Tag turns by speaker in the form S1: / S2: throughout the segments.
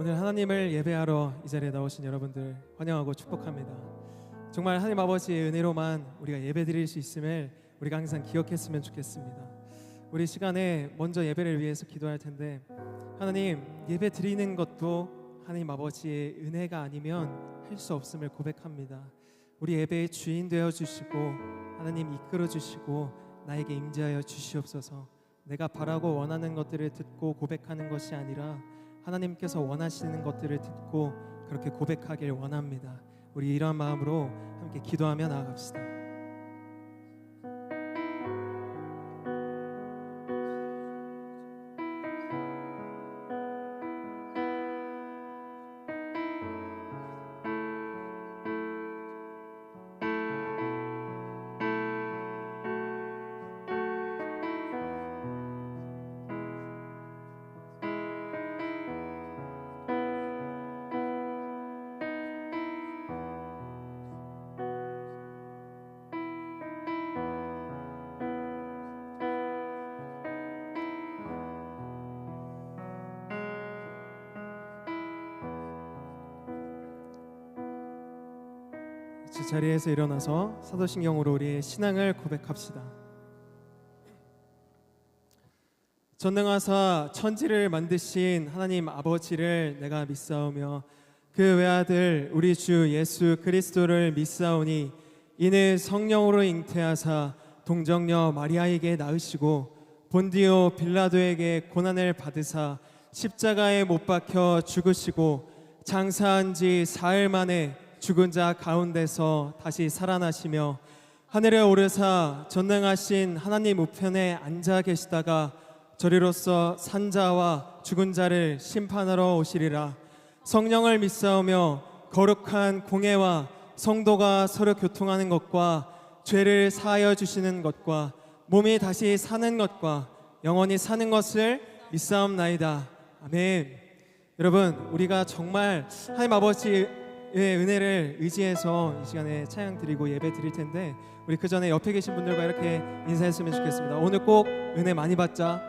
S1: 오늘 하나님을 예배하러 이 자리에 나오신 여러분들 환영하고 축복합니다. 정말 하나님 아버지의 은혜로만 우리가 예배 드릴 수 있음을 우리가 항상 기억했으면 좋겠습니다. 우리 시간에 먼저 예배를 위해서 기도할 텐데, 하나님, 예배 드리는 것도 하나님 아버지의 은혜가 아니면 할 수 없음을 고백합니다. 우리 예배의 주인 되어 주시고 하나님 이끌어 주시고 나에게 임재하여 주시옵소서. 내가 바라고 원하는 것들을 듣고 고백하는 것이 아니라 하나님께서 원하시는 것들을 듣고 그렇게 고백하길 원합니다. 우리 이러한 마음으로 함께 기도하며 나아갑시다. 자리에서 일어나서 사도신경으로 우리의 신앙을 고백합시다. 전능하사 천지를 만드신 하나님 아버지를 내가 믿사오며 그 외아들 우리 주 예수 그리스도를 믿사오니 이는 성령으로 잉태하사 동정녀 마리아에게 낳으시고 본디오 빌라도에게 고난을 받으사 십자가에 못 박혀 죽으시고 장사한 지 사흘 만에 죽은 자 가운데서 다시 살아나시며 하늘에 오르사 전능하신 하나님 우편에 앉아 계시다가 저리로서 산자와 죽은 자를 심판하러 오시리라. 성령을 믿사오며 거룩한 공회와 성도가 서로 교통하는 것과 죄를 사하여 주시는 것과 몸이 다시 사는 것과 영원히 사는 것을 믿사옵나이다. 아멘. 여러분, 우리가 정말 하나님 아버지의 은혜를 의지해서 이 시간에 찬양 드리고 예배 드릴 텐데, 우리 그 전에 옆에 계신 분들과 이렇게 인사했으면 좋겠습니다. 오늘 꼭 은혜 많이 받자.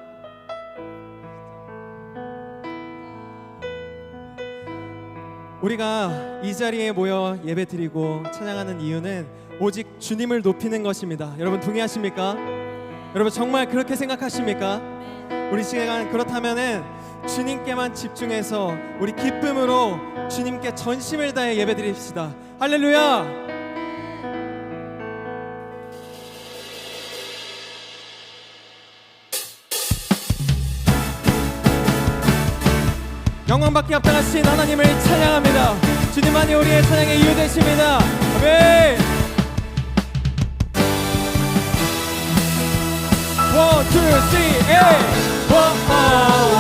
S1: 우리가 이 자리에 모여 예배 드리고 찬양하는 이유는 오직 주님을 높이는 것입니다. 여러분 동의하십니까? 여러분 정말 그렇게 생각하십니까? 우리 시간 그렇다면은 주님께만 집중해서 우리 기쁨으로 주님께 전심을 다해 예배 드립시다. 할렐루야! 영광받기 합당하신 하나님을 찬양합니다. 주님만이 우리의 찬양의 이유 되십니다. 아멘. 1, 2, 3, 8.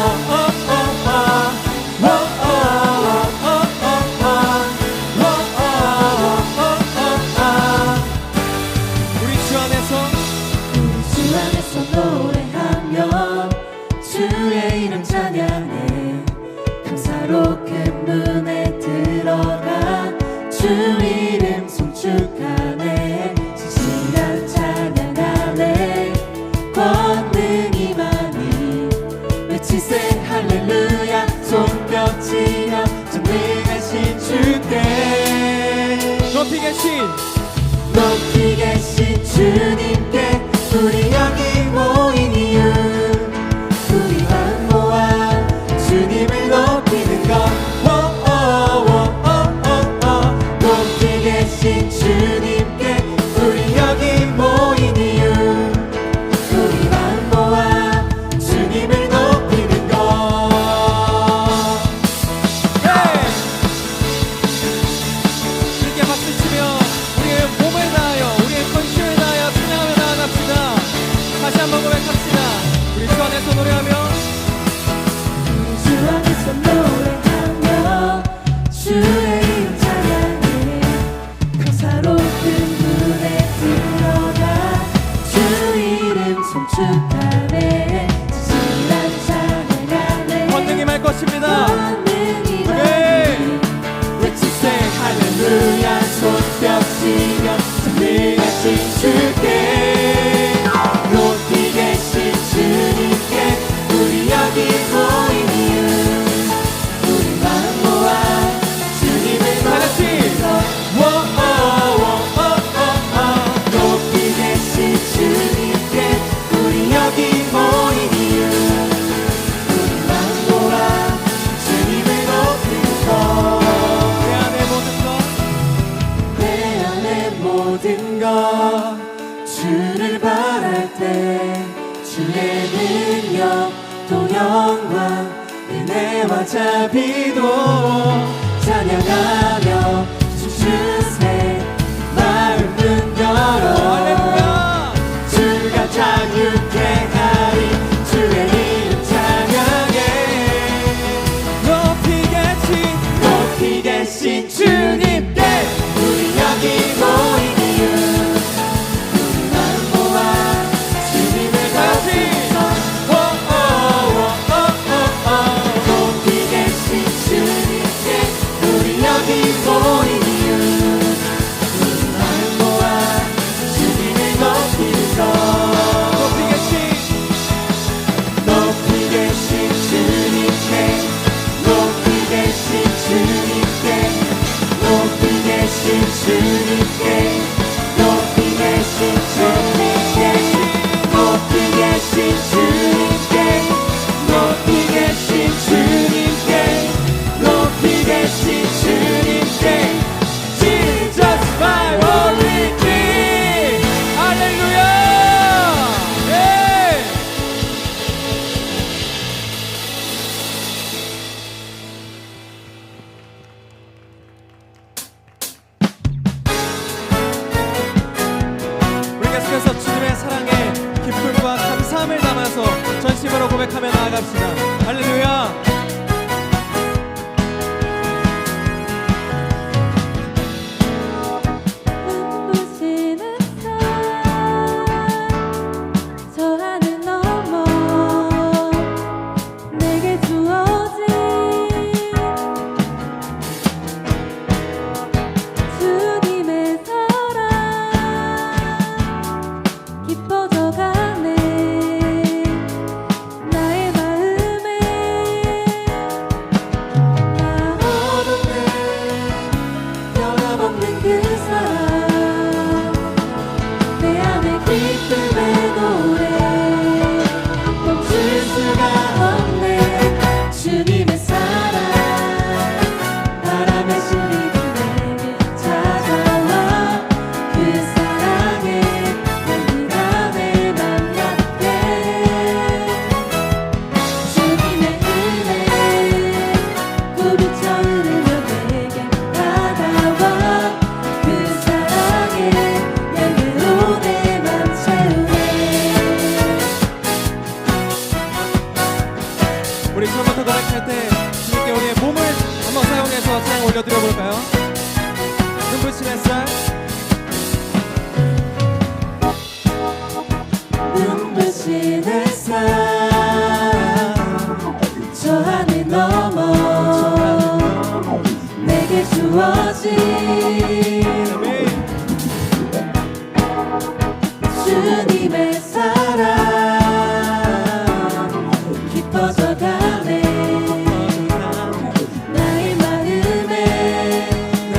S1: 우리 주 안에서 노래하며 주의 이름 찬양해 감사로 그 문에 들어가 주 이름 송축하 것 주를 바랄 때 주의 능력 또 영광 은혜와 자비도 찬양하며 춤추세 마음은 열어 주가 자유케 하리 주의 이름 찬양해 높이 계신 주님께 우리 여기 모인 이유 우리 마음 모아 주님을 가지고 높이 계신 주님께 우리 여기 모인 이유 우리 마음 모아 주님을 높이소 높이 계신 주님께 높이 계신 주님께 높이 계신 주님께 높이 계신 주님께 높이 계신 주님께 높이 계신 주님께 높이 계신 주님께 Jesus my only King 할렐루야 예. 우리 계속해서 주님의 사랑에 기쁨과 감사함을 담아서 전심으로 고백하며 나아갑시다. 할렐루야.
S2: 눈부시는 저 하늘 넘어 내게 주어진 주님의 사랑 깊어져가네 나의 마음에 나 어둠에 변함없는 그 사랑 내 안에 기쁨의 노래 멈출 수가 없네 주님의 사랑 바람에 실리는 내게 찾아와 그 사랑에 향기가 내 맘 같게 주님의 은혜 굽이쳐 흐르며 내게 다가와 그 사랑에 열매로 내 맘 채우네
S1: 우리 처음부터 고백할 때 주님께 우리의 몸을 한번 사용해서 찬양 올려드려 볼까요? 눈부신 햇살
S2: 눈부신 햇살 저 하늘 넘어 내게 주어진 주님의 사랑 깊어져가네 나의 마음에 나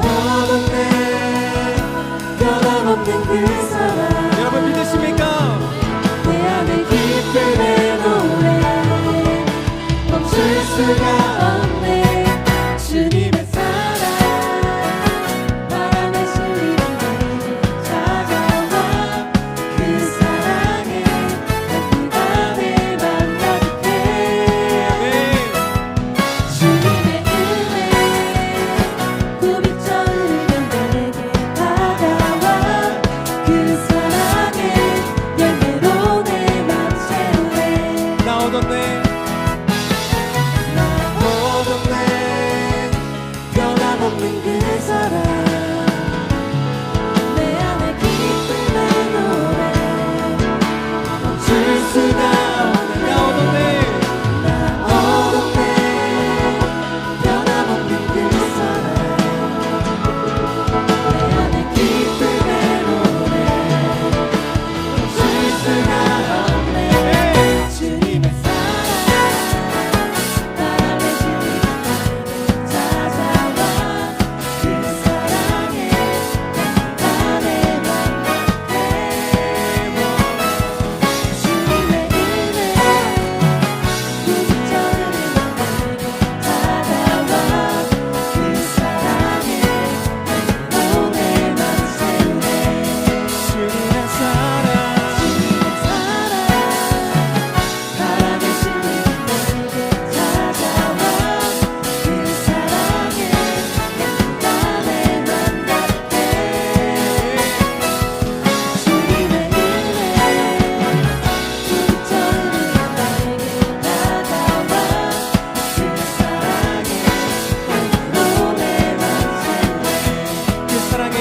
S2: 어둠에 변함없는 그 사랑
S1: 여러분 믿으십니까?
S2: 내 안에 기쁨의 노래 멈출 수가 없네 주님의 사랑 바람에 실리는 내게 찾아와 그 사랑에 향기가 내 맘 가득해 주님의 은혜 굽이쳐 흐르며 내게 다가와 그 사랑에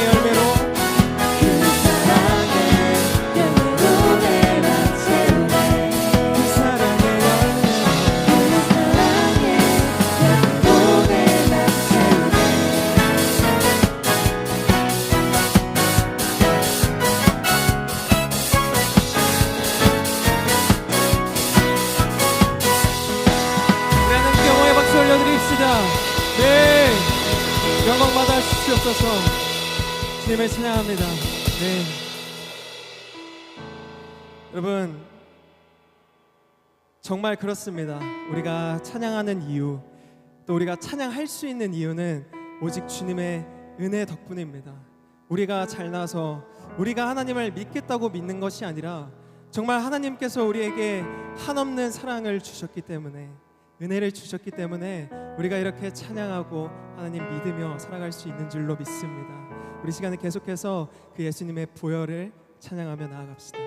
S1: 열매로
S2: 그 사랑의 열매로 내맘 채우네
S1: 그 사랑의 열매
S2: 그 사랑의 열매로 내맘 채우네
S1: 우리 하나님께 영광의 박수 올려드립시다. 네, 영광 받아 주시옵소서. 주님을 찬양합니다. 네, 여러분 정말 그렇습니다. 우리가 찬양하는 이유, 또 우리가 찬양할 수 있는 이유는 오직 주님의 은혜 덕분입니다. 우리가 잘나서 우리가 하나님을 믿겠다고 믿는 것이 아니라 정말 하나님께서 우리에게 한없는 사랑을 주셨기 때문에, 은혜를 주셨기 때문에 우리가 이렇게 찬양하고 하나님 믿으며 살아갈 수 있는 줄로 믿습니다. 우리 시간에 계속해서 그 예수님의 보혈을 찬양하며 나아갑시다.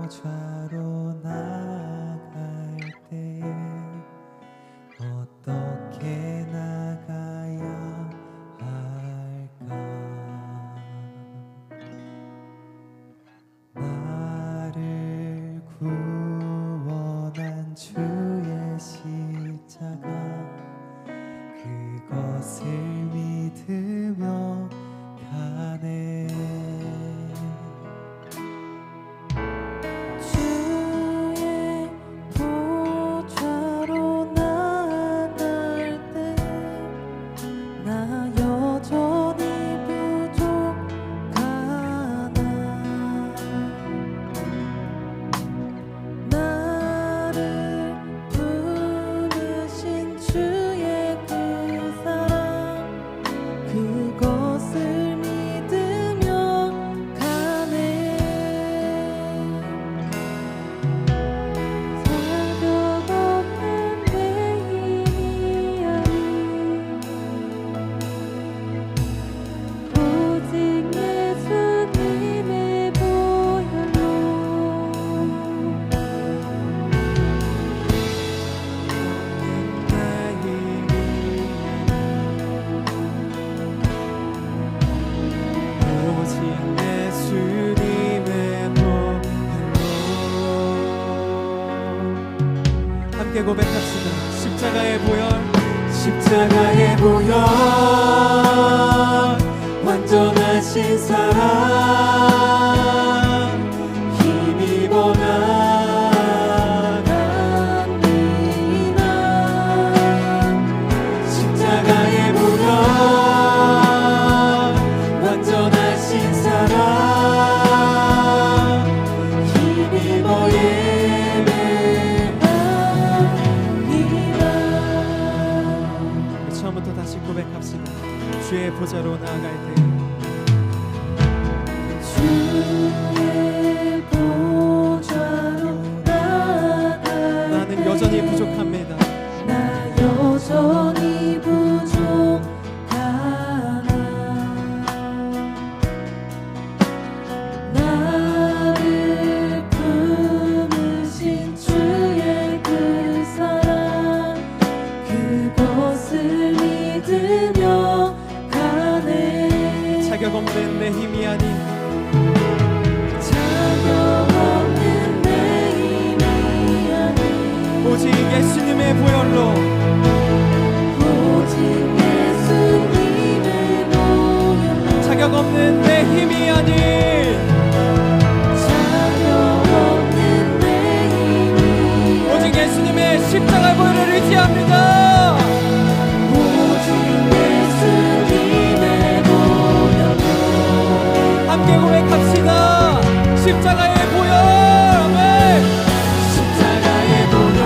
S3: 보좌로 나갈 때 어떻게 나가야 할까? 나를 구원한 주의 십자가, 그것을 믿으며 가네.
S2: 주의 보좌로 나갈 때 나 여전히 부족하나 나를 부르신 주의 그 사랑 그것을 믿으며 가네 자격 없는 내 힘이 아닌 오직 예수님의 보혈로
S1: 오직 예수님의 보혈로 함께 고백합시다. 십자가의 보혈, 십자가의 보혈, 완전하신 사랑 힘입어 나갑니다. 십자가의 보혈, 완전하신 사랑 힘입어
S2: 예배합니다.
S1: 처음부터 다시 고백합시다. 주의 보좌로 나아갈 때
S2: 주의 보좌로 나갈
S1: 나는
S2: 때
S1: 여전히 부족합니다.
S2: 나 여전히 부족하나 나를 품으신 주의 그 사랑 그것을 믿으며 가네
S1: 자격 없는 내 힘이 아닌
S2: 자격 없는 내 힘이 아닌
S1: 오직 예수님의 보혈로
S2: 오직 예수님의 보혈로
S1: 자격 없는 내 힘이 아닌
S2: 자격 없는 내 힘이
S1: 오직 예수님의 십자가 보혈을 의지합니다.
S2: 오직 예수님의 보혈로
S1: 함께 고백합시다. 십자가의 보혈, 아멘. 십자가의 보혈,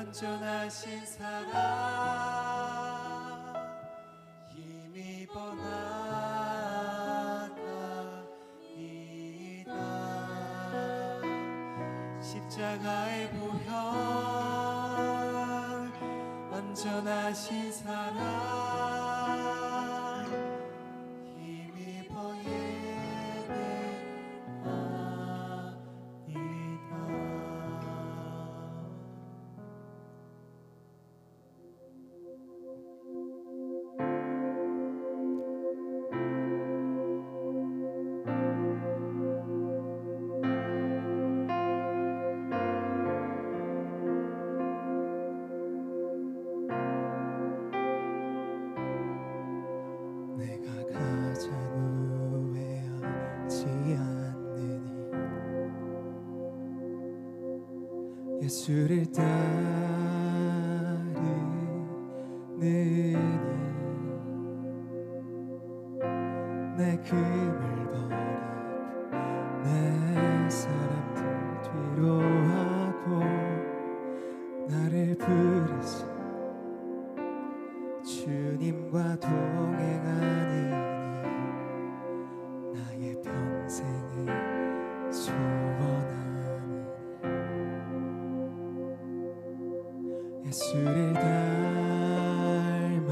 S3: 완전하신 사랑 힘입어 나가이다. 십자가의 보혈 완전하신 사랑 힘입어
S1: 내가 가장 후회하지 않느니 예수를 따르느니 내 금을 버리고 내 사람들 뒤로 하고 나를 부르신 주님과 동행하느니 나의 평생을 소원하는 예수를 닮아가느니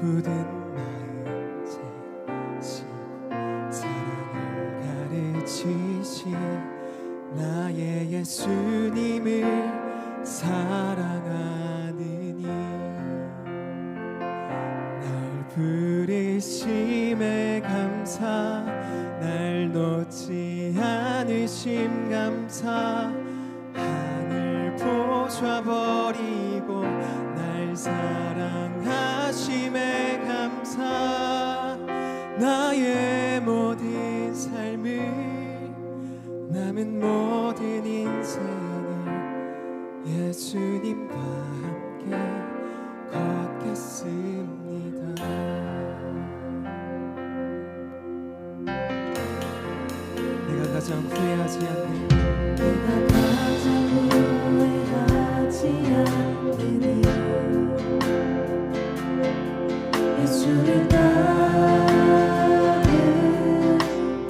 S1: 굳은 마음 제시고 사랑을 가르치신 나의 예수님을 사랑하느니 날 부르심에 감사 날 놓지 않으심 감사 하늘 보좌버리고 날 사랑하심에 감사 나의 모든 삶을 남은 모든 인생을 예수님과 함께 걷겠습니다. 내가 가장 후회하지 않는
S2: 내가 가장 후회하지 않는 이유 예수를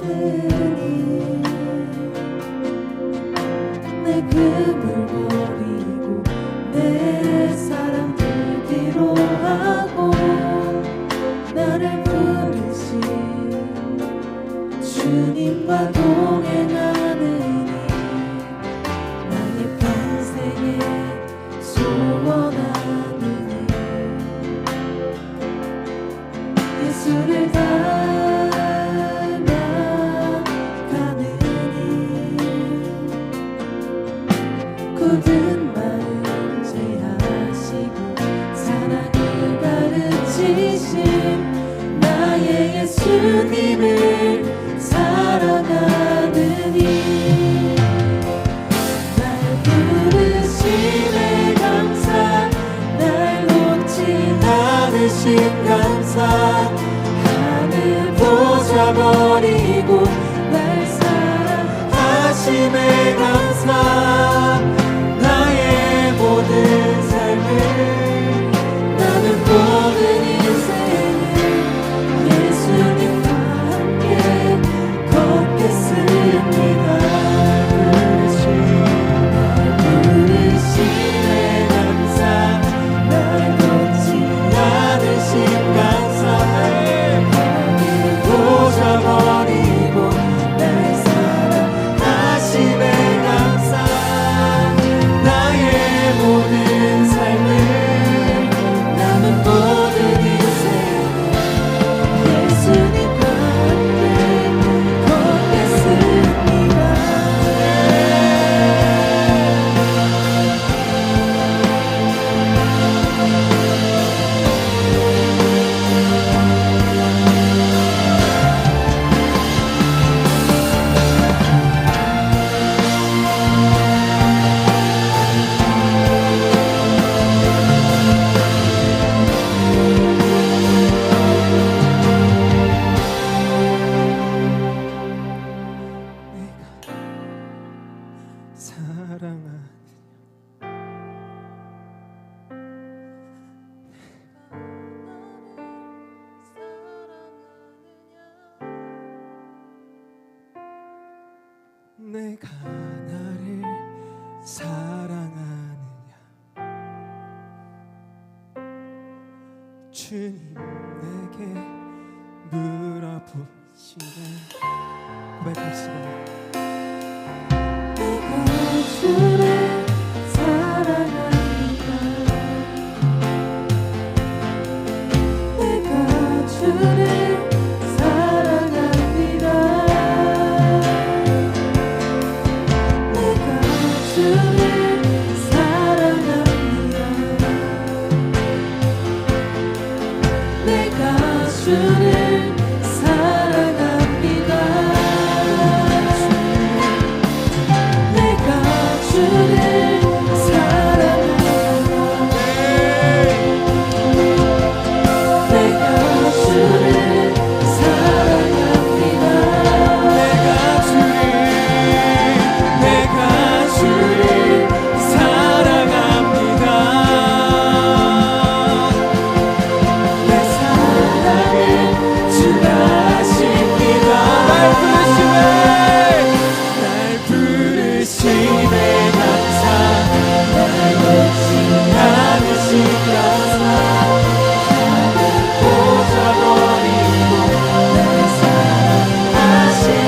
S2: 따르느니 내 금을 버리고 내 사람들 뒤로 하고 나를 부르신 주님과 동행하느니 나의 평생에 소원하느니 예수를 닮아가느니 굳은 마음 제하시고 사랑을 가르치신 나의 예수님을 사랑하느니 날 부르심에 감사 날 놓지 않으신 감사 하늘 보좌버리고 날 사랑하심에 감사 나의 모든 삶을 나는 모든 인생을 예수님과 함께 걷겠습니다. 부르심에 감사 날 놓지 않으신 감사해 하늘 보좌버리고 날 사랑하심에 감사
S1: 사랑하느냐. 내가 나를 사랑하느냐. 주님 내게 물어보시네. 고백합시다.
S2: 내가 주를 사랑합니다. 내가 주를 사랑합니다. 내가 주를 사랑합니다. 내가 주를 사랑합니다. 내가 주를 사랑합니다. 내가 주를 사랑합니다.
S1: 내가 주를 사랑합니다.
S2: 내 사랑을 주가 아십니다.
S1: 날 부르심에 감사.
S2: 날 놓지 않으신 감사. 꽂아버리고 날 사랑하심에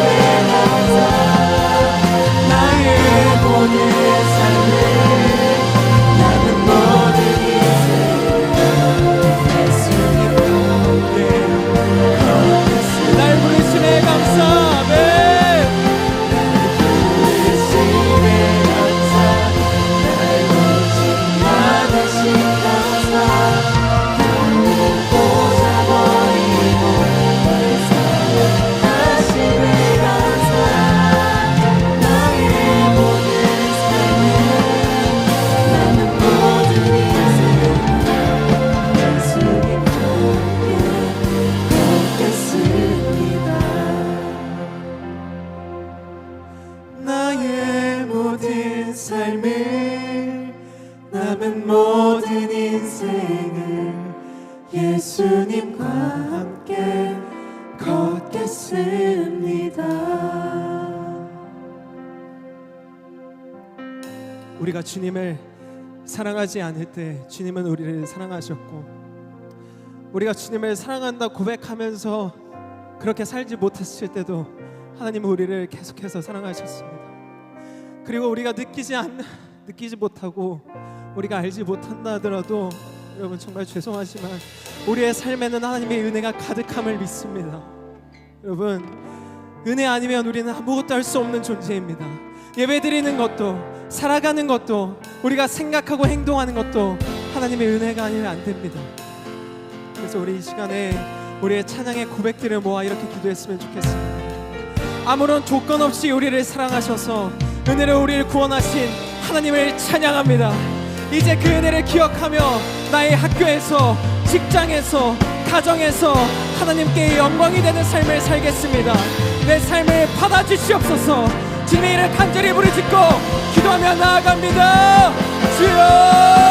S2: 감사. 나의 모든 삶을 남은 모든 인생을 예수님 품에 걷겠습니다.
S1: 날 부르심에 감사.
S2: 부르심에 감사. 날 놓지 않으신 감사. 하늘 꽂아버리고 날 사랑하심에 감사. 나의 모든 삶을 남은 모든 인생을 예수님 품에 걷겠습니다.
S1: 나의 모든 삶을 남은 모든 인생을 예수님과 함께 걷겠습니다. 우리가 주님을 사랑하지 않을 때 주님은 우리를 사랑하셨고, 우리가 주님을 사랑한다 고백하면서 그렇게 살지 못했을 때도 하나님은 우리를 계속해서 사랑하셨습니다. 그리고 우리가 느끼지 못하고 우리가 알지 못한다 하더라도 여러분 정말 죄송하지만 우리의 삶에는 하나님의 은혜가 가득함을 믿습니다. 여러분, 은혜 아니면 우리는 아무것도 할 수 없는 존재입니다. 예배드리는 것도, 살아가는 것도, 우리가 생각하고 행동하는 것도 하나님의 은혜가 아니면 안 됩니다. 그래서 우리 이 시간에 우리의 찬양의 고백들을 모아 이렇게 기도했으면 좋겠습니다. 아무런 조건 없이 우리를 사랑하셔서 은혜로 우리를 구원하신 하나님을 찬양합니다. 이제 그 은혜를 기억하며 나의 학교에서, 직장에서, 가정에서 하나님께 영광이 되는 삶을 살겠습니다. 내 삶을 받아주시옵소서. 주님의 이름을 간절히 부르짖고 기도하며 나아갑니다. 주여,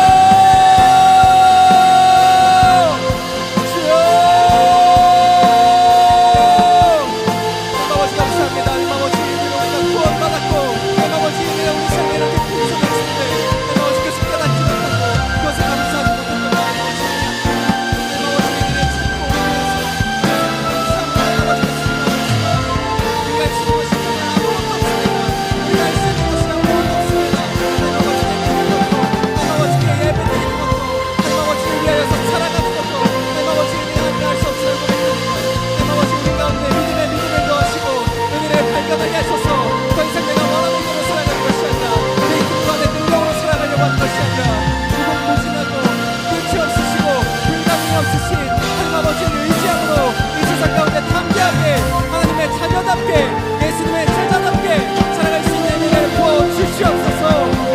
S1: 예수님의 제자답게 살아갈 수 있는 은혜를 부어 주시옵소서.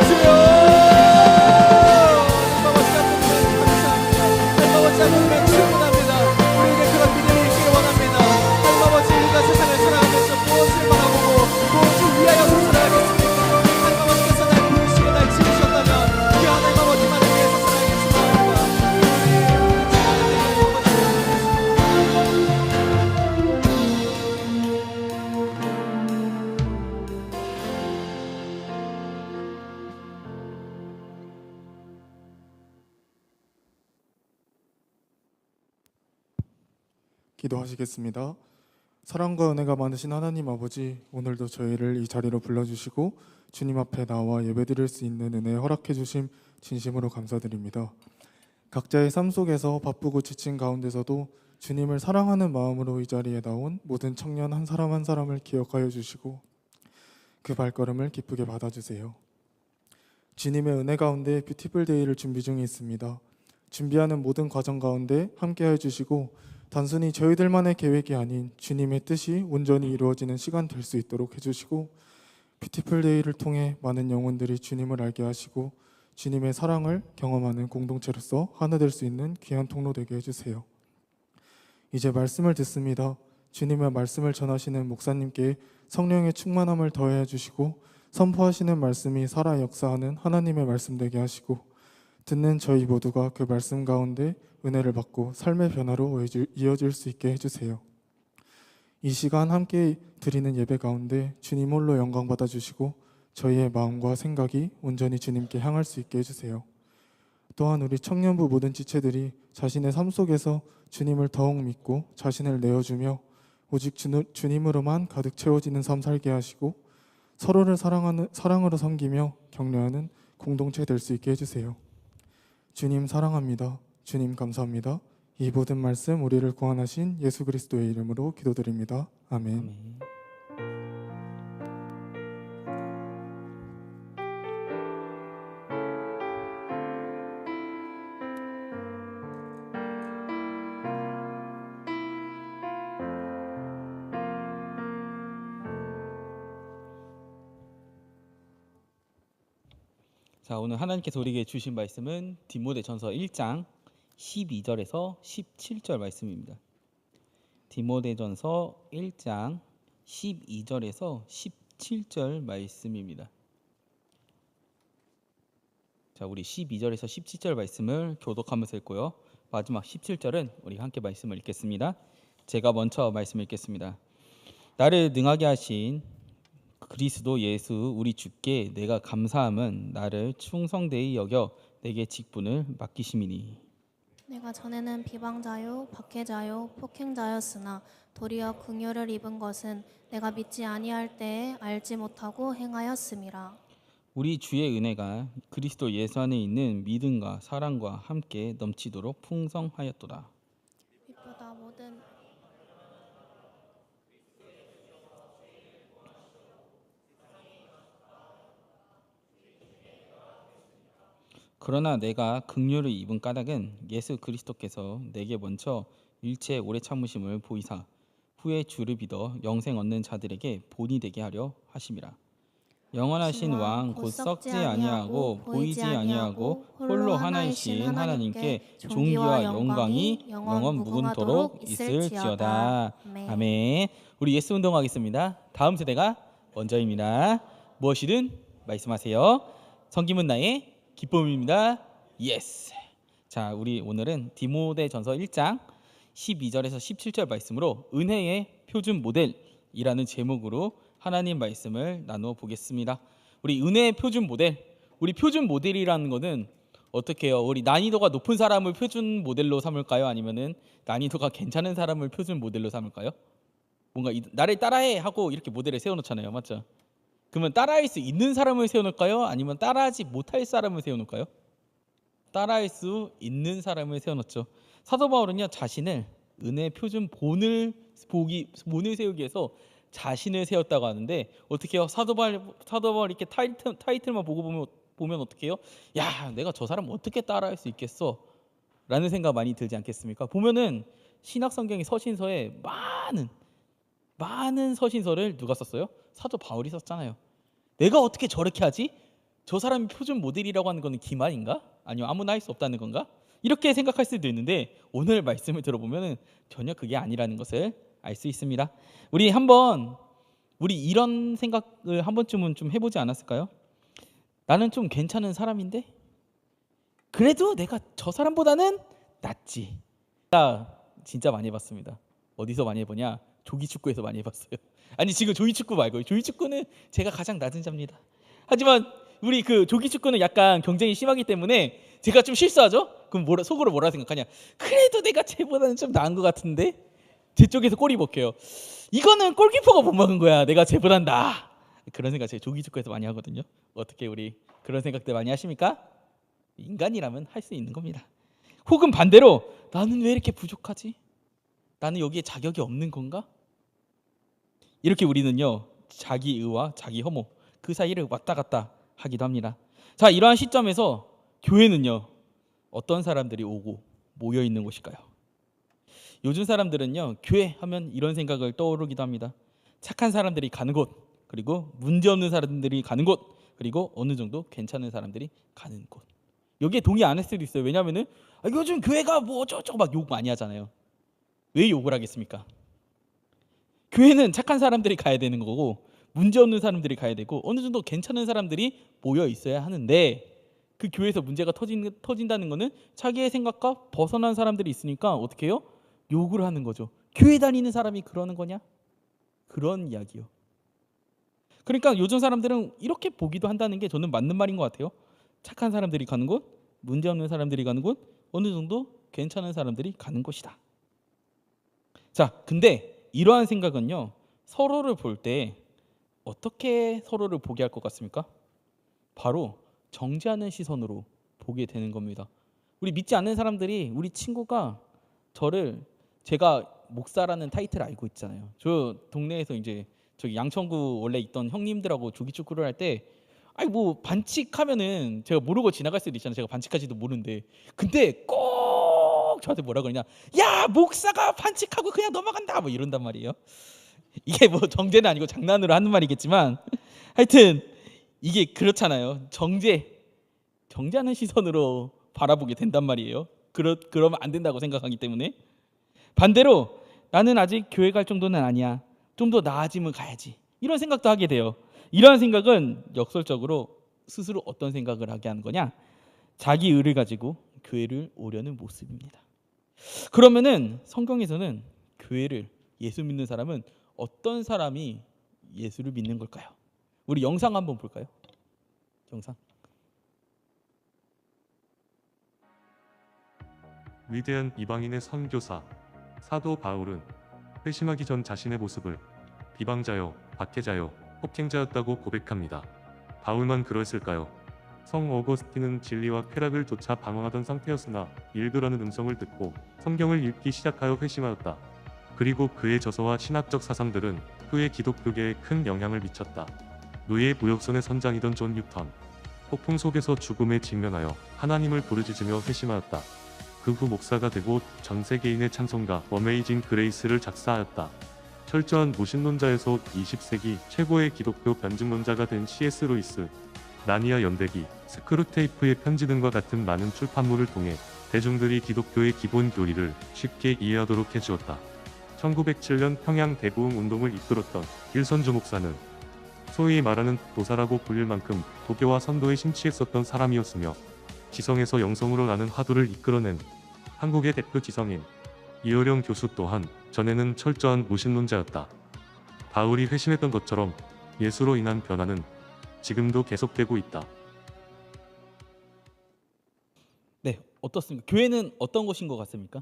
S1: 주여, 할아버지 앞에 충분합니다. 우리에게 그런 믿음이 있기를 원합니다. 할아버지, 우리가 세상을 살아가면서 무엇을 바라보고
S4: 기도하시겠습니다. 사랑과 은혜가 많으신 하나님 아버지, 오늘도 저희를 이 자리로 불러주시고 주님 앞에 나와 예배드릴 수 있는 은혜 허락해 주심 진심으로 감사드립니다. 각자의 삶 속에서 바쁘고 지친 가운데서도 주님을 사랑하는 마음으로 이 자리에 나온 모든 청년 한 사람 한 사람을 기억하여 주시고 그 발걸음을 기쁘게 받아주세요. 주님의 은혜 가운데 뷰티풀 데이를 준비 중에 있습니다. 준비하는 모든 과정 가운데 함께해 주시고 단순히 저희들만의 계획이 아닌 주님의 뜻이 온전히 이루어지는 시간 될 수 있도록 해주시고 뷰티풀 데이를 통해 많은 영혼들이 주님을 알게 하시고 주님의 사랑을 경험하는 공동체로서 하나 될 수 있는 귀한 통로 되게 해주세요. 이제 말씀을 듣습니다. 주님의 말씀을 전하시는 목사님께 성령의 충만함을 더해 주시고 선포하시는 말씀이 살아 역사하는 하나님의 말씀 되게 하시고 듣는 저희 모두가 그 말씀 가운데 은혜를 받고 삶의 변화로 이어질 수 있게 해주세요. 이 시간 함께 드리는 예배 가운데 주님 홀로 영광 받아주시고 저희의 마음과 생각이 온전히 주님께 향할 수 있게 해주세요. 또한 우리 청년부 모든 지체들이 자신의 삶 속에서 주님을 더욱 믿고 자신을 내어주며 오직 주님으로만 가득 채워지는 삶 살게 하시고 서로를 사랑으로 섬기며 격려하는 공동체 될 수 있게 해주세요. 주님 사랑합니다. 주님 감사합니다. 이 모든 말씀 우리를 구원하신 예수 그리스도의 이름으로 기도드립니다. 아멘.
S5: 자, 오늘 하나님께서 우리에게 주신 말씀은 디모데전서 1장 12절에서 17절 말씀입니다. 디모데전서 1장 12절에서 17절 말씀입니다. 자, 우리 12절에서 17절 말씀을 교독하면서 읽고요. 마지막 17절은 우리 함께 말씀을 읽겠습니다. 제가 먼저 말씀 읽겠습니다. 나를 능하게 하신 그리스도 예수 우리 주께 내가 감사함은 나를 충성되이 여겨 내게 직분을 맡기심이니.
S2: 내가 전에는 비방자요 박해자요 폭행자였으나 도리어 긍휼을 입은 것은 내가 믿지 아니할 때에 알지 못하고 행하였음이라.
S5: 우리 주의 은혜가 그리스도 예수 안에 있는 믿음과 사랑과 함께 넘치도록 풍성하였도다.
S2: 빛보다 모든
S5: 그러나 내가 긍휼을 입은 까닭은 예수 그리스도께서 내게 먼저 일체 오래 참으심을 보이사 후에 주를 믿어 영생 얻는 자들에게 본이 되게 하려 하심이라. 영원하신 왕 곧 썩지 아니하고 보이지 아니하고 홀로 하나이신 하나님께 존귀와 영광이 영원 무궁토록 있을지어다. 아멘. 우리 예수 운동하겠습니다. 다음 세대가 먼저입니다. 무엇이든 말씀하세요. 성김은 나의 기쁨입니다. 예스. 자, 우리 오늘은 디모데전서 1장 12절에서 17절 말씀으로 은혜의 표준 모델이라는 제목으로 하나님 말씀을 나누어 보겠습니다. 우리 은혜의 표준 모델, 우리 표준 모델이라는 거는 어떻게 해요? 우리 난이도가 높은 사람을 표준 모델로 삼을까요? 아니면은 난이도가 괜찮은 사람을 표준 모델로 삼을까요? 뭔가 나를 따라해 하고 이렇게 모델을 세워놓잖아요, 맞죠? 그러면 따라할 수 있는 사람을 세워놓을까요? 아니면 따라하지 못할 사람을 세워놓을까요? 따라할 수 있는 사람을 세워놓죠. 사도 바울은요, 자신을 은혜 표준 본을 세우기 위해서 자신을 세웠다고 하는데 어떻게 해요? 사도 바울 이렇게 타이틀만 보면 어떻게 해요? 야, 내가 저 사람 어떻게 따라할 수 있겠어? 라는 생각 많이 들지 않겠습니까? 보면은 신약 성경의 서신서에 많은 서신서를 누가 썼어요? 사도 바울이 썼잖아요. 내가 어떻게 저렇게 하지? 저 사람이 표준 모델이라고 하는 거는 기만인가? 아니면 아무나 할 수 없다는 건가? 이렇게 생각할 수도 있는데 오늘 말씀을 들어보면 전혀 그게 아니라는 것을 알 수 있습니다. 우리 이런 생각을 한 번쯤은 좀 해보지 않았을까요? 나는 좀 괜찮은 사람인데 그래도 내가 저 사람보다는 낫지. 진짜 많이 해봤습니다. 어디서 많이 해보냐? 조기축구에서 많이 해봤어요. 아니, 지금 조기축구 말고 조기축구는 제가 가장 낮은 자입니다. 하지만 우리 그 조기축구는 약간 경쟁이 심하기 때문에 제가 좀 실수하죠? 그럼 속으로 뭐라 생각하냐? 그래도 내가 쟤보다는 좀 나은 것 같은데? 제 쪽에서 골이 먹혀요. 이거는 골키퍼가 못 막은 거야. 내가 제보한다. 그런 생각 제가 조기 축구에서 많이 하거든요. 어떻게 우리 그런 생각들 많이 하십니까? 인간이라면 할 수 있는 겁니다. 혹은 반대로 나는 왜 이렇게 부족하지? 나는 여기에 자격이 없는 건가? 이렇게 우리는요 자기 의와 자기 혐오 그 사이를 왔다 갔다 하기도 합니다. 자, 이러한 시점에서 교회는요 어떤 사람들이 오고 모여 있는 곳일까요? 요즘 사람들은요 교회 하면 이런 생각을 떠오르기도 합니다. 착한 사람들이 가는 곳, 그리고 문제 없는 사람들이 가는 곳, 그리고 어느 정도 괜찮은 사람들이 가는 곳. 여기에 동의 안 할 수도 있어요. 왜냐하면은 요즘 교회가 뭐 어쩌고저쩌고 막 욕 많이 하잖아요. 왜 욕을 하겠습니까? 교회는 착한 사람들이 가야 되는 거고 문제 없는 사람들이 가야 되고 어느 정도 괜찮은 사람들이 모여 있어야 하는데, 그 교회에서 문제가 터진다는 거는 자기의 생각과 벗어난 사람들이 있으니까 어떻게 해요? 욕을 하는 거죠. 교회 다니는 사람이 그러는 거냐? 그런 이야기요. 그러니까 요즘 사람들은 이렇게 보기도 한다는 게 저는 맞는 말인 것 같아요. 착한 사람들이 가는 곳, 문제 없는 사람들이 가는 곳, 어느 정도 괜찮은 사람들이 가는 곳이다. 자, 근데 이러한 생각은요 서로를 볼 때 어떻게 서로를 보게 할 것 같습니까? 바로 정죄하는 시선으로 보게 되는 겁니다. 우리 믿지 않는 사람들이 우리 친구가 저를, 제가 목사라는 타이틀을 알고 있잖아요. 저 동네에서 이제 저기 양천구 원래 있던 형님들하고 조기 축구를 할 때 아니 뭐 반칙하면은 제가 모르고 지나갈 수도 있잖아요. 제가 반칙하지도 모르는데. 근데 꼭 저한테 뭐라 그러냐, 야 목사가 반칙하고 그냥 넘어간다 뭐 이런단 말이에요. 이게 뭐 정죄는 아니고 장난으로 하는 말이겠지만 하여튼 이게 그렇잖아요. 정죄하는 시선으로 바라보게 된단 말이에요. 그러면 안 된다고 생각하기 때문에. 반대로 나는 아직 교회 갈 정도는 아니야, 좀 더 나아지면 가야지, 이런 생각도 하게 돼요. 이러한 생각은 역설적으로 스스로 어떤 생각을 하게 하는 거냐, 자기 의를 가지고 교회를 오려는 모습입니다. 그러면은 성경에서는 교회를, 예수 믿는 사람은 어떤 사람이 예수를 믿는 걸까요? 우리 영상 한번 볼까요? 영상.
S6: 위대한 이방인의 선교사 사도 바울은 회심하기 전 자신의 모습을 비방자요, 박해자요, 폭행자였다고 고백합니다. 바울만 그랬을까요? 성 어거스틴은 진리와 쾌락을 쫓아 방황하던 상태였으나 일그라는 음성을 듣고 성경을 읽기 시작하여 회심하였다. 그리고 그의 저서와 신학적 사상들은 후에 기독교계에 큰 영향을 미쳤다. 노예 무역선의 선장이던 존 뉴턴, 폭풍 속에서 죽음에 직면하여 하나님을 부르짖으며 회심하였다. 그 후 목사가 되고 전 세계인의 찬송가 어메이징 그레이스를 작사하였다. 철저한 무신론자에서 20세기 최고의 기독교 변증론자가 된 C.S. 루이스, 나니아 연대기, 스크루테이프의 편지 등과 같은 많은 출판물을 통해 대중들이 기독교의 기본 교리를 쉽게 이해하도록 해주었다. 1907년 평양 대부흥 운동을 이끌었던 일선주 목사는 소위 말하는 도사라고 불릴 만큼 도교와 선도에 심취했었던 사람이었으며, 지성에서 영성으로 나는 화두를 이끌어낸 한국의 대표 지성인 이어령 교수 또한 전에는 철저한 무신론자였다. 바울이 회심했던 것처럼 예수로 인한 변화는 지금도 계속되고 있다.
S5: 네, 어떻습니까? 교회는 어떤 곳인 것 같습니까?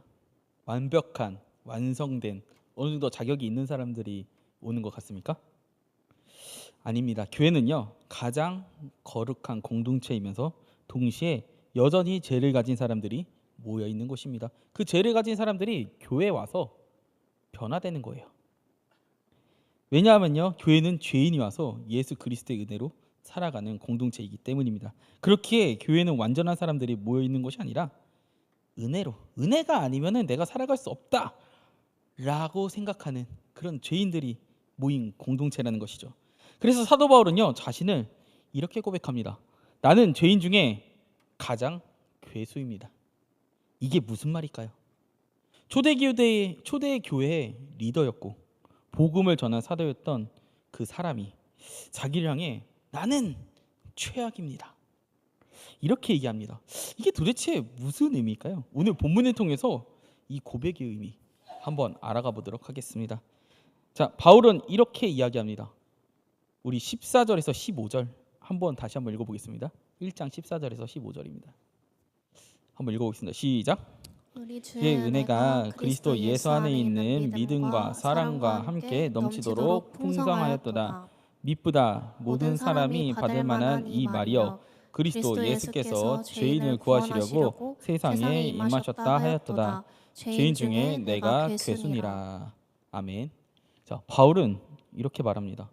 S5: 완벽한, 완성된, 어느 정도 자격이 있는 사람들이 오는 것 같습니까? 아닙니다. 교회는요 가장 거룩한 공동체이면서 동시에 여전히 죄를 가진 사람들이 모여 있는 곳입니다. 그 죄를 가진 사람들이 교회에 와서 변화되는 거예요. 왜냐하면요 교회는 죄인이 와서 예수 그리스도의 은혜로 살아가는 공동체이기 때문입니다. 그렇기에 교회는 완전한 사람들이 모여 있는 것이 아니라 은혜로, 은혜가 아니면은 내가 살아갈 수 없다 라고 생각하는 그런 죄인들이 모인 공동체라는 것이죠. 그래서 사도 바울은요 자신을 이렇게 고백합니다. 나는 죄인 중에 가장 괴수입니다. 이게 무슨 말일까요? 초대 교회의 리더였고 복음을 전한 사도였던 그 사람이 자기를 향해 나는 최악입니다 이렇게 얘기합니다. 이게 도대체 무슨 의미일까요? 오늘 본문을 통해서 이 고백의 의미 한번 알아가 보도록 하겠습니다. 자, 바울은 이렇게 이야기합니다. 우리 14절에서 15절 다시 한번 읽어보겠습니다. 1장 14절에서 15절입니다. 한번 읽어보겠습니다. 시작.
S2: 우리
S5: 주의
S2: 주의
S5: 은혜가 그리스도 예수 안에 있는 믿음과 사랑과 함께 넘치도록 풍성하였도다. 미쁘다 모든 사람이 받을 만한 이 말이여 그리스도 예수께서 죄인을 구하시려고 세상에 임하셨다 하였도다. 죄인 중에 내가 괴순이라. 아멘. 자, 바울은 이렇게 말합니다.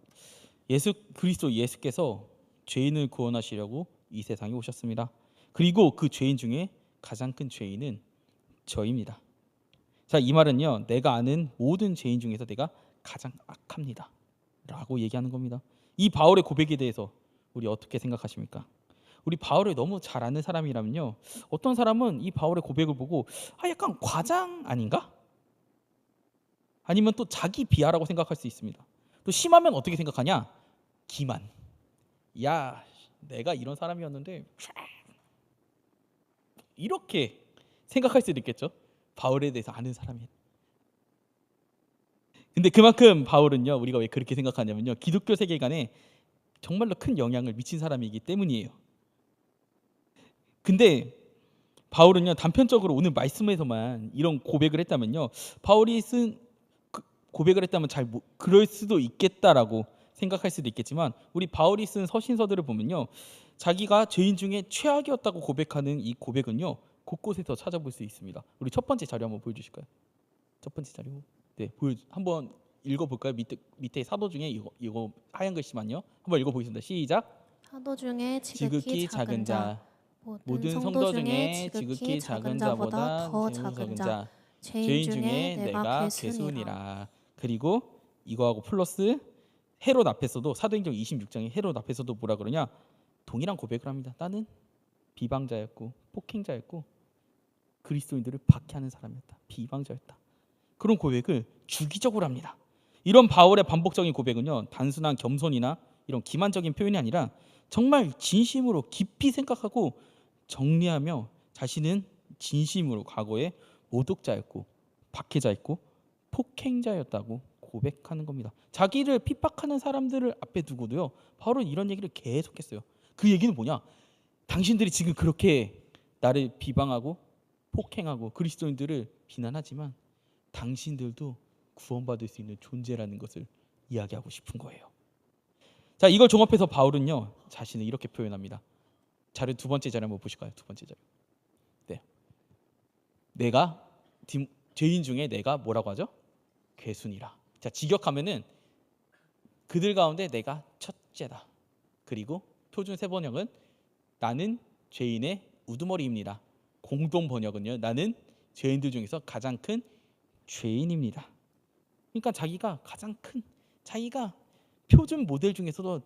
S5: 그리스도 예수께서 죄인을 구원하시려고 이 세상에 오셨습니다. 그리고 그 죄인 중에 가장 큰 죄인은 저입니다. 자, 이 말은요, 내가 아는 모든 죄인 중에서 내가 가장 악합니다 라고 얘기하는 겁니다. 이 바울의 고백에 대해서 우리 어떻게 생각하십니까? 우리 바울을 너무 잘 아는 사람이라면요, 어떤 사람은 이 바울의 고백을 보고 약간 과장 아닌가? 아니면 또 자기 비하라고 생각할 수 있습니다. 또 심하면 어떻게 생각하냐? 기만. 야, 내가 이런 사람이었는데 이렇게 생각할 수도 있겠죠. 바울에 대해서 아는 사람이. 근데 그만큼 바울은요, 우리가 왜 그렇게 생각하냐면요, 기독교 세계관에 정말로 큰 영향을 미친 사람이기 때문이에요. 근데 바울은요, 단편적으로 오늘 말씀에서만 이런 고백을 했다면요, 바울이 쓴 고백을 했다면 그럴 수도 있겠다라고 생각할 수도 있겠지만, 우리 바울이 쓴 서신서들을 보면요, 자기가 죄인 중에 최악이었다고 고백하는 이 고백은요, 곳곳에서 찾아볼 수 있습니다. 우리 첫 번째 자료 한번 보여주실까요? 첫 번째 자료. 네, 한번 읽어볼까요? 밑에 사도 중에 이거 하얀 글씨만요. 한번 읽어보겠습니다. 시작.
S2: 사도 중에
S5: 지극히 작은 자, 모든 성도 중에 지극히 작은 자보다 더 작은 자, 죄인 중에 내가 괴순이라. 그리고 이거하고 플러스 헤롯 앞에서도, 사도행전 26장에 헤롯 앞에서도 뭐라 그러냐? 동일한 고백을 합니다. 나는 비방자였고 폭행자였고 그리스도인들을 박해하는 사람이었다. 비방자였다. 그런 고백을 주기적으로 합니다. 이런 바울의 반복적인 고백은요, 단순한 겸손이나 이런 기만적인 표현이 아니라 정말 진심으로 깊이 생각하고 정리하며 자신은 진심으로 과거에 모독자였고 박해자였고 폭행자였다고 고백하는 겁니다. 자기를 핍박하는 사람들을 앞에 두고도요, 바울은 이런 얘기를 계속했어요. 그 얘기는 뭐냐? 당신들이 지금 그렇게 나를 비방하고 폭행하고 그리스도인들을 비난하지만 당신들도 구원받을 수 있는 존재라는 것을 이야기하고 싶은 거예요. 자, 이걸 종합해서 바울은요, 자신을 이렇게 표현합니다. 두 번째 자료 한번 보실까요? 두 번째 자료. 네. 내가 죄인 중에 내가 뭐라고 하죠? 괴순이라. 자, 직역하면은 그들 가운데 내가 첫째다. 그리고 표준 세번역은 나는 죄인의 우두머리입니다. 공동 번역은요, 나는 죄인들 중에서 가장 큰 죄인입니다. 그러니까 자기가 가장 큰, 자기가 표준 모델 중에서도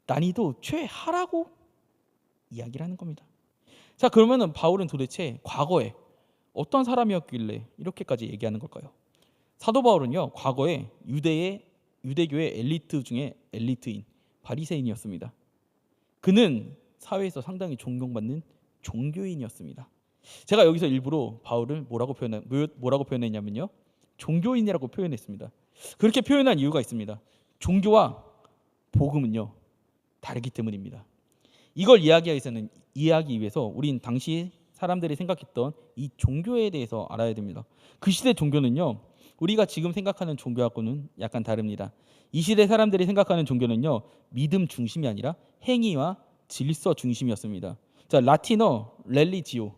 S5: 난이도 최하라고 이야기를 하는 겁니다. 자, 그러면은 바울은 도대체 과거에 어떤 사람이었길래 이렇게까지 얘기하는 걸까요? 사도 바울은요, 과거에 유대교의 엘리트 중에 엘리트인 바리새인이었습니다. 그는 사회에서 상당히 존경받는 종교인이었습니다. 제가 여기서 일부러 바울을 뭐라고 표현했냐면요, 종교인이라고 표현했습니다. 그렇게 표현한 이유가 있습니다. 종교와 복음은요, 다르기 때문입니다. 이걸 이해하기 위해서 우린 당시 사람들이 생각했던 이 종교에 대해서 알아야 됩니다. 그 시대 종교는요, 우리가 지금 생각하는 종교하고는 약간 다릅니다. 이 시대 사람들이 생각하는 종교는요, 믿음 중심이 아니라 행위와 질서 중심이었습니다. 자, 라틴어 렐리지오,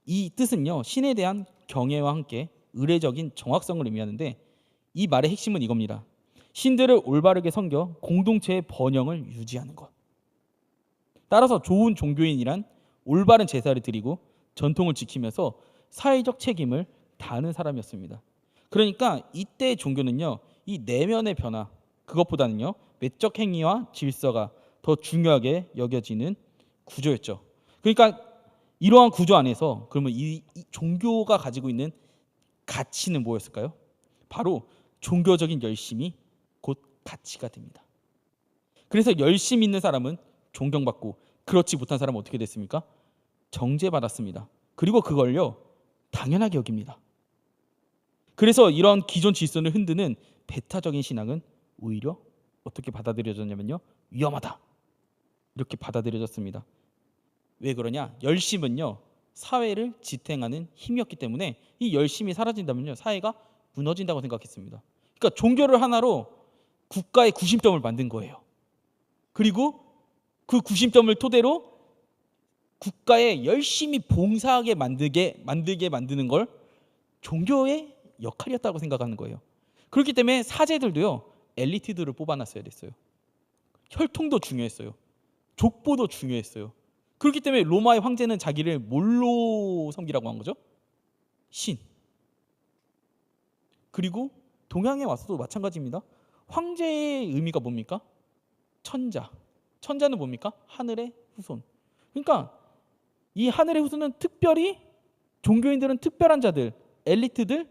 S5: 이 뜻은요, 신에 대한 경외와 함께 의례적인 정확성을 의미하는데, 이 말의 핵심은 이겁니다. 신들을 올바르게 섬겨 공동체의 번영을 유지하는 것. 따라서 좋은 종교인이란 올바른 제사를 드리고 전통을 지키면서 사회적 책임을 다하는 사람이었습니다. 그러니까 이때 종교는요, 이 내면의 변화, 그것보다는요, 외적 행위와 질서가 더 중요하게 여겨지는 구조였죠. 그러니까 이러한 구조 안에서 그러면 이 종교가 가지고 있는 가치는 뭐였을까요? 바로 종교적인 열심이 곧 가치가 됩니다. 그래서 열심 있는 사람은 존경받고 그렇지 못한 사람은 어떻게 됐습니까? 정죄받았습니다. 그리고 그걸요, 당연하게 여깁니다. 그래서 이런 기존 질서를 흔드는 배타적인 신앙은 오히려 어떻게 받아들여졌냐면요, 위험하다, 이렇게 받아들여졌습니다. 왜 그러냐? 열심은요, 사회를 지탱하는 힘이었기 때문에 이 열심이 사라진다면요, 사회가 무너진다고 생각했습니다. 그러니까 종교를 하나로 국가의 구심점을 만든 거예요. 그리고 그 구심점을 토대로 국가에 열심히 봉사하게 만들게 만드는 걸 종교의 역할이었다고 생각하는 거예요. 그렇기 때문에 사제들도요, 엘리트들을 뽑아놨어야 됐어요. 혈통도 중요했어요. 족보도 중요했어요. 그렇기 때문에 로마의 황제는 자기를 뭘로 섬기라고 한 거죠? 신. 그리고 동양에 와서도 마찬가지입니다. 황제의 의미가 뭡니까? 천자. 천자는 뭡니까? 하늘의 후손. 그러니까 이 하늘의 후손은 특별히 종교인들은 특별한 자들, 엘리트들,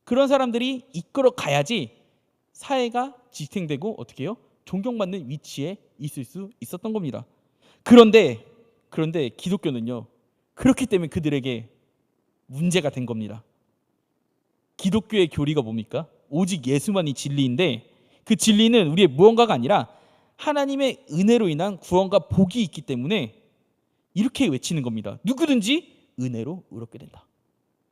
S5: 그런 사람들이 이끌어 가야지 사회가 지탱되고 어떻게 해요? 존경받는 위치에 있을 수 있었던 겁니다. 그런데 기독교는요, 그렇기 때문에 그들에게 문제가 된 겁니다. 기독교의 교리가 뭡니까? 오직 예수만이 진리인데 그 진리는 우리의 무언가가 아니라 하나님의 은혜로 인한 구원과 복이 있기 때문에 이렇게 외치는 겁니다. 누구든지 은혜로 의롭게 된다.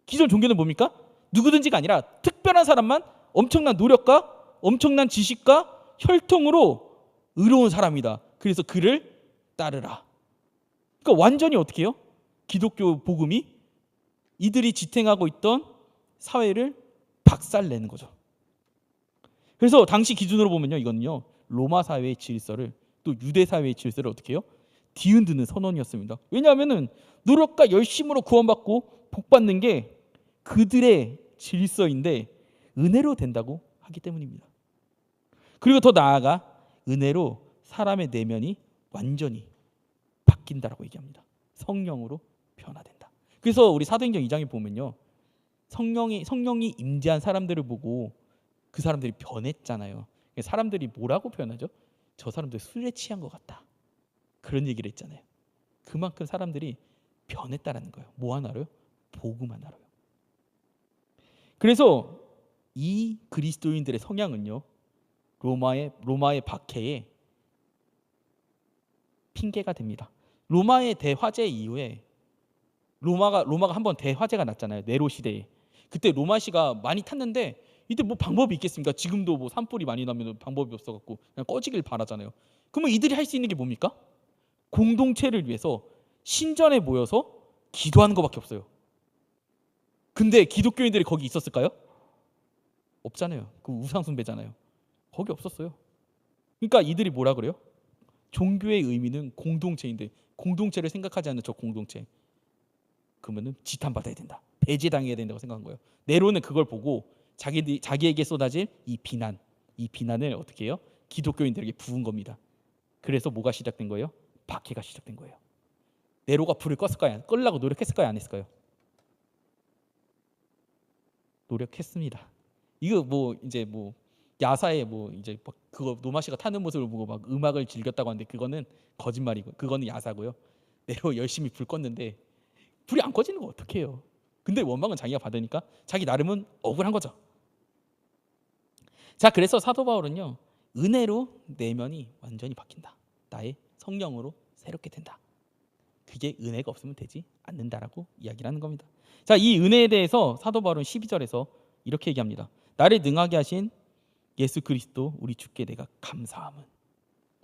S5: 기존 종교는 뭡니까? 누구든지가 아니라 특별한 사람만 엄청난 노력과 엄청난 지식과 혈통으로 의로운 사람이다. 그래서 그를 따르라. 그러니까 완전히 어떻게 해요? 기독교 복음이 이들이 지탱하고 있던 사회를 박살내는 거죠. 그래서 당시 기준으로 보면요, 이거는요, 로마 사회의 질서를, 또 유대 사회의 질서를 어떻게 해요? 뒤흔드는 선언이었습니다. 왜냐하면은 노력과 열심으로 구원받고 복받는 게 그들의 질서인데 은혜로 된다고 하기 때문입니다. 그리고 더 나아가 은혜로 사람의 내면이 완전히 바뀐다라고 얘기합니다. 성령으로 변화된다. 그래서 우리 사도행전 2장에 보면요, 성령이 임재한 사람들을 보고 그 사람들이 변했잖아요. 사람들이 뭐라고 표현하죠? 저 사람들 술에 취한 것 같다. 그런 얘기를 했잖아요. 그만큼 사람들이 변했다라는 거예요. 뭐 하나로요? 복음 하나로요. 그래서 이 그리스도인들의 성향은요, 로마의 박해에 핑계가 됩니다. 로마의 대화재 이후에 로마가 한번 대화재가 났잖아요. 네로 시대에. 그때 로마시가 많이 탔는데 이때 뭐 방법이 있겠습니까? 지금도 뭐 산불이 많이 나면 방법이 없어갖고 그냥 꺼지길 바라잖아요. 그러면 이들이 할 수 있는 게 뭡니까? 공동체를 위해서 신전에 모여서 기도하는 것밖에 없어요. 근데 기독교인들이 거기 있었을까요? 없잖아요. 그 우상 숭배잖아요. 거기 없었어요. 그러니까 이들이 뭐라 그래요? 종교의 의미는 공동체인데 공동체를 생각하지 않는 저 공동체, 그러면은 지탄받아야 된다, 배제당해야 된다고 생각한 거예요. 네로는 그걸 보고 자기에게 쏟아질 이 비난을 어떻게 해요? 기독교인들에게 부은 겁니다. 그래서 뭐가 시작된 거예요? 박해가 시작된 거예요. 네로가 불을 껐을까요? 끌려고 노력했을까요? 안 했을까요? 노력했습니다. 이거 뭐 이제 뭐 야사에 뭐 이제 그거 노마시가 타는 모습을 보고 막 음악을 즐겼다고 하는데 그거는 거짓말이고, 그거는 야사고요. 네로 열심히 불 껐는데 불이 안 꺼지는 거 어떡해요? 근데 원망은 자기가 받으니까 자기 나름은 억울한 거죠. 자, 그래서 사도 바울은요, 은혜로 내면이 완전히 바뀐다. 나의 성령으로 새롭게 된다. 그게 은혜가 없으면 되지 않는다라고 이야기를 하는 겁니다. 자, 이 은혜에 대해서 사도 바울은 12절에서 이렇게 얘기합니다. 나를 능하게 하신 예수 그리스도 우리 주께 내가 감사함은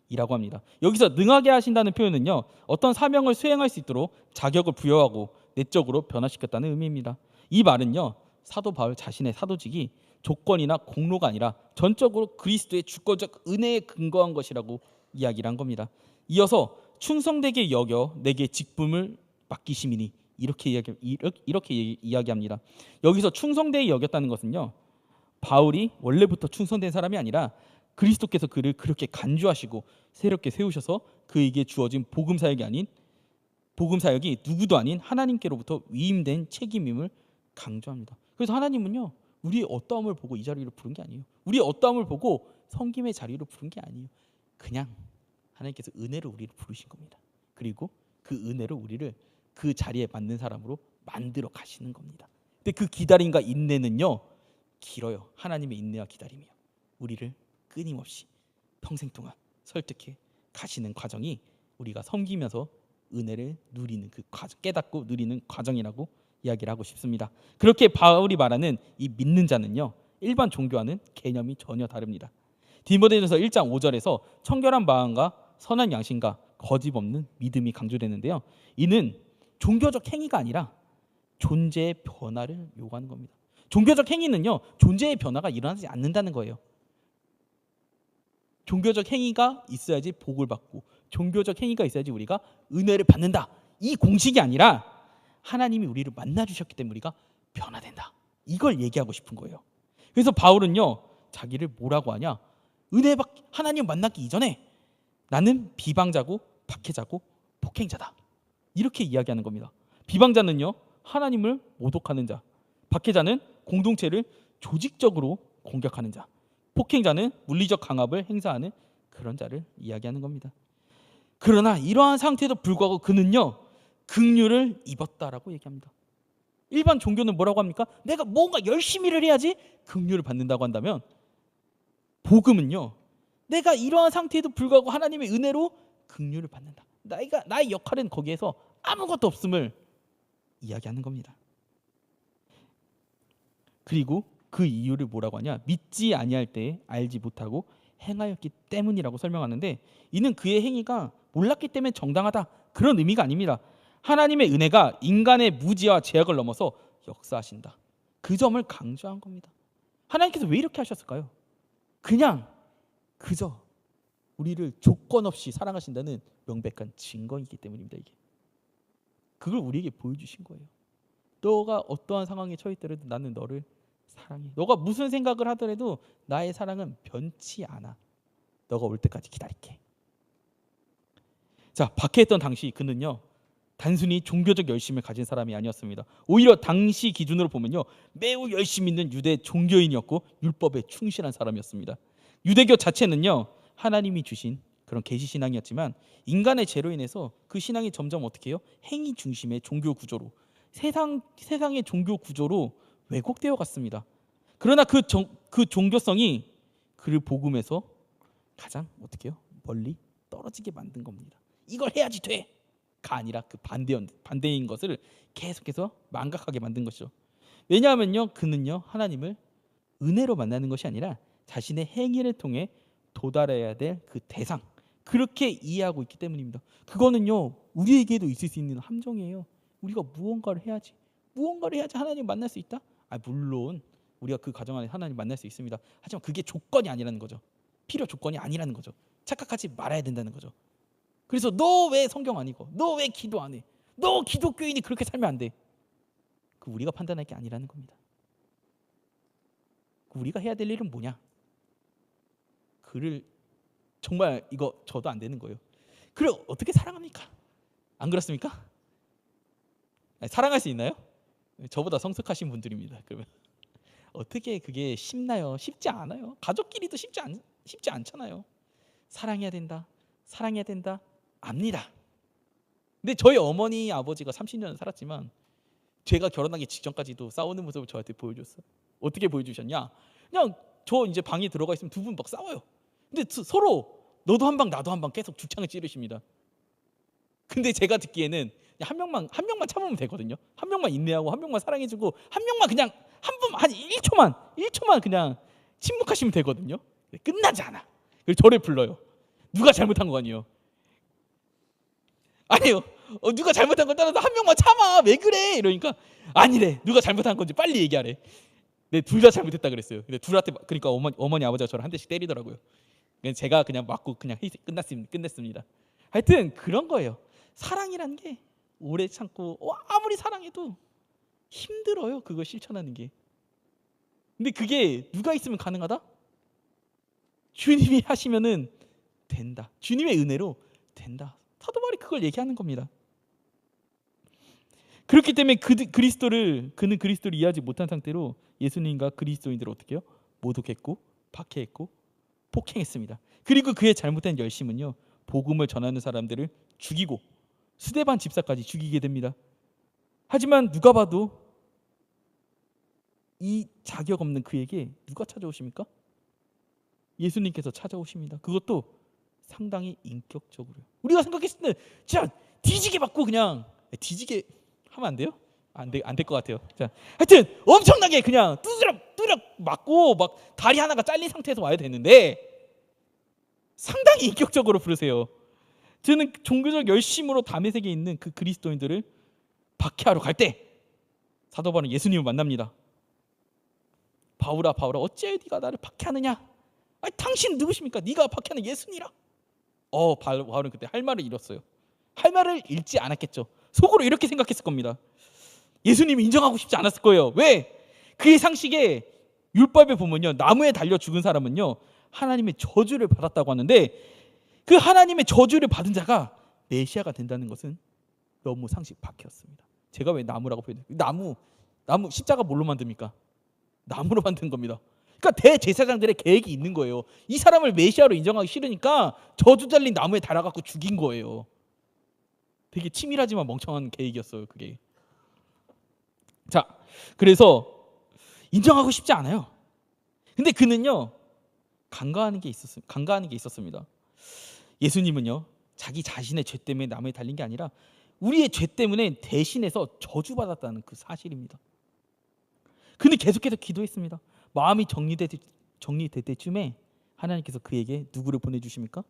S5: 이라고 합니다. 여기서 능하게 하신다는 표현은요, 어떤 사명을 수행할 수 있도록 자격을 부여하고 내적으로 변화시켰다는 의미입니다. 이 말은요, 사도 바울 자신의 사도직이 조건이나 공로가 아니라 전적으로 그리스도의 주권적 은혜에 근거한 것이라고 이야기를 한 겁니다. 이어서 충성되게 여겨 내게 직분을 맡기심이니 이렇게 이야기합니다. 여기서 충성되게 여겼다는 것은요, 바울이 원래부터 충성된 사람이 아니라 그리스도께서 그를 그렇게 간주하시고 새롭게 세우셔서 그에게 주어진 복음 사역이 누구도 아닌 하나님께로부터 위임된 책임임을 강조합니다. 그래서 하나님은요, 우리의 어떠함을 보고 이 자리로 부른 게 아니에요. 우리의 어떠함을 보고 섬김의 자리로 부른 게 아니에요. 그냥 하나님께서 은혜로 우리를 부르신 겁니다. 그리고 그 은혜로 우리를 그 자리에 맞는 사람으로 만들어 가시는 겁니다. 근데 그 기다림과 인내는요, 길어요. 하나님의 인내와 기다림이요, 우리를 끊임없이 평생 동안 설득해 가시는 과정이 우리가 섬기면서 은혜를 누리는 그 과정, 깨닫고 누리는 과정이라고 이야기를 하고 싶습니다. 그렇게 바울이 말하는 이 믿는 자는요, 일반 종교와는 개념이 전혀 다릅니다. 디모데전서 1장 5절에서 청결한 마음과 선한 양심과 거짓없는 믿음이 강조되는데요. 이는 종교적 행위가 아니라 존재의 변화를 요구하는 겁니다. 종교적 행위는요, 존재의 변화가 일어나지 않는다는 거예요. 종교적 행위가 있어야지 복을 받고 종교적 행위가 있어야지 우리가 은혜를 받는다. 이 공식이 아니라 하나님이 우리를 만나주셨기 때문에 우리가 변화된다. 이걸 얘기하고 싶은 거예요. 그래서 바울은요, 자기를 뭐라고 하냐? 하나님 만나기 이전에 나는 비방자고 박해자고 폭행자다. 이렇게 이야기하는 겁니다. 비방자는요, 하나님을 모독하는 자. 박해자는 공동체를 조직적으로 공격하는 자. 폭행자는 물리적 강압을 행사하는 그런 자를 이야기하는 겁니다. 그러나 이러한 상태에도 불구하고 그는요, 긍휼을 입었다라고 얘기합니다. 일반 종교는 뭐라고 합니까? 내가 뭔가 열심히를 해야지 긍휼을 받는다고 한다면, 복음은요, 내가 이러한 상태에도 불구하고 하나님의 은혜로 긍휼을 받는다. 나의 역할은 거기에서 아무것도 없음을 이야기하는 겁니다. 그리고 그 이유를 뭐라고 하냐? 믿지 아니할 때에 알지 못하고 행하였기 때문이라고 설명하는데, 이는 그의 행위가 몰랐기 때문에 정당하다, 그런 의미가 아닙니다. 하나님의 은혜가 인간의 무지와 제약을 넘어서 역사하신다, 그 점을 강조한 겁니다. 하나님께서 왜 이렇게 하셨을까요? 그저 우리를 조건 없이 사랑하신다는 명백한 증거이기 때문입니다. 이게 그걸 우리에게 보여주신 거예요. 너가 어떠한 상황에 처해 있더라도 나는 너를 사랑해. 너가 무슨 생각을 하더라도 나의 사랑은 변치 않아. 너가 올 때까지 기다릴게. 자, 박해했던 당시 그는요, 단순히 종교적 열심을 가진 사람이 아니었습니다. 오히려 당시 기준으로 보면요, 매우 열심히 있는 유대 종교인이었고 율법에 충실한 사람이었습니다. 유대교 자체는요, 하나님이 주신 그런 계시 신앙이었지만 인간의 죄로 인해서 그 신앙이 점점 어떻게 해요? 행위 중심의 종교 구조로, 세상의 종교 구조로 왜곡되어 갔습니다. 그러나 그 종교성이 그를 복음에서 가장 어떻게 해요? 멀리 떨어지게 만든 겁니다. 이걸 해야지 돼가 아니라 그 반대인 것을 계속해서 망각하게 만든 것이죠. 왜냐하면요, 그는요, 하나님을 은혜로 만나는 것이 아니라 자신의 행위를 통해 도달해야 될 그 대상, 그렇게 이해하고 있기 때문입니다. 그거는요, 우리에게도 있을 수 있는 함정이에요. 우리가 무언가를 해야지 하나님 만날 수 있다? 물론 우리가 그 과정 안에 하나님 만날 수 있습니다. 하지만 그게 조건이 아니라는 거죠. 필요 조건이 아니라는 거죠. 착각하지 말아야 된다는 거죠. 그래서 너 왜 성경 안 읽어? 너 왜 기도 안 해? 너 기독교인이 그렇게 살면 안 돼. 그 우리가 판단할 게 아니라는 겁니다. 그 우리가 해야 될 일은 뭐냐? 그를 정말 이거 저도 안 되는 거예요. 그를 어떻게 사랑합니까? 안 그렇습니까? 사랑할 수 있나요? 저보다 성숙하신 분들입니다. 그러면 어떻게 그게 쉽나요? 쉽지 않아요. 가족끼리도 쉽지 않잖아요. 사랑해야 된다 압니다. 근데 저희 어머니 아버지가 30년 살았지만 제가 결혼하기 직전까지도 싸우는 모습을 저한테 보여줬어요. 어떻게 보여주셨냐? 그냥 저 이제 방에 들어가 있으면 두 분 막 싸워요. 근데 서로 너도 한 방 나도 한 방 계속 죽창을 찌르십니다. 근데 제가 듣기에는 한 명만 참으면 되거든요. 한 명만 인내하고 한 명만 사랑해주고 한 명만 그냥 한 1초만 그냥 침묵하시면 되거든요. 끝나지 않아. 그래서 저를 불러요. 누가 잘못한 거 아니에요? 아니요. 누가 잘못한 걸 따라서 한 명만 참아. 왜 그래? 이러니까 아니래. 누가 잘못한 건지 빨리 얘기하래. 네, 둘 다 잘못했다 그랬어요. 근데 둘한테 그러니까 어머니 아버지가 저를 한 대씩 때리더라고요. 제가 그냥 맞고 그냥 끝냈습니다. 하여튼 그런 거예요. 사랑이라는 게 오래 참고 아무리 사랑해도 힘들어요. 그걸 실천하는 게. 근데 그게 누가 있으면 가능하다? 주님이 하시면은 된다. 주님의 은혜로 된다. 사도 바울이 그걸 얘기하는 겁니다. 그렇기 때문에 그는 그리스도를 이해하지 못한 상태로 예수님과 그리스도인들을 어떻게 해요? 모독했고 박해했고 폭행했습니다. 그리고 그의 잘못된 열심은요, 복음을 전하는 사람들을 죽이고 스데반 집사까지 죽이게 됩니다. 하지만 누가 봐도 이 자격 없는 그에게 누가 찾아오십니까? 예수님께서 찾아오십니다. 그것도 상당히 인격적으로요. 우리가 생각했을 때 진짜 뒤지게 맞고 그냥 뒤지게 하면 안 돼요? 안 될 것 같아요. 자, 하여튼 엄청나게 그냥 뚜드럭 맞고 막 다리 하나가 잘린 상태에서 와야 되는데 상당히 인격적으로 부르세요. 저는 종교적 열심으로 담에색에 있는 그 그리스도인들을 박해하러 갈 때 사도 바울은 예수님을 만납니다. 바울아 어찌하여 네가 나를 박해하느냐? 아니, 당신 누구십니까? 네가 박해하는 예수니라. 바울은 그때 할 말을 잃었어요. 할 말을 잃지 않았겠죠. 속으로 이렇게 생각했을 겁니다. 예수님이 인정하고 싶지 않았을 거예요. 왜? 그의 상식에 율법에 보면요, 나무에 달려 죽은 사람은요 하나님의 저주를 받았다고 하는데, 그 하나님의 저주를 받은 자가 메시아가 된다는 것은 너무 상식 밖이었습니다. 제가 왜 나무라고 표현해요? 나무 십자가 뭘로 만듭니까? 나무로 만든 겁니다. 그러니까 대제사장들의 계획이 있는 거예요. 이 사람을 메시아로 인정하기 싫으니까 저주 달린 나무에 달아갖고 죽인 거예요. 되게 치밀하지만 멍청한 계획이었어요, 그게. 자, 그래서 인정하고 싶지 않아요. 근데 그는요 간과하는 게 있었습니다. 예수님은요 자기 자신의 죄 때문에 나무에 달린 게 아니라 우리의 죄 때문에 대신해서 저주받았다는 그 사실입니다. 근데 계속해서 기도했습니다. 마음이 정리될 때쯤에 하나님께서 그에게 누구를 보내주십니까?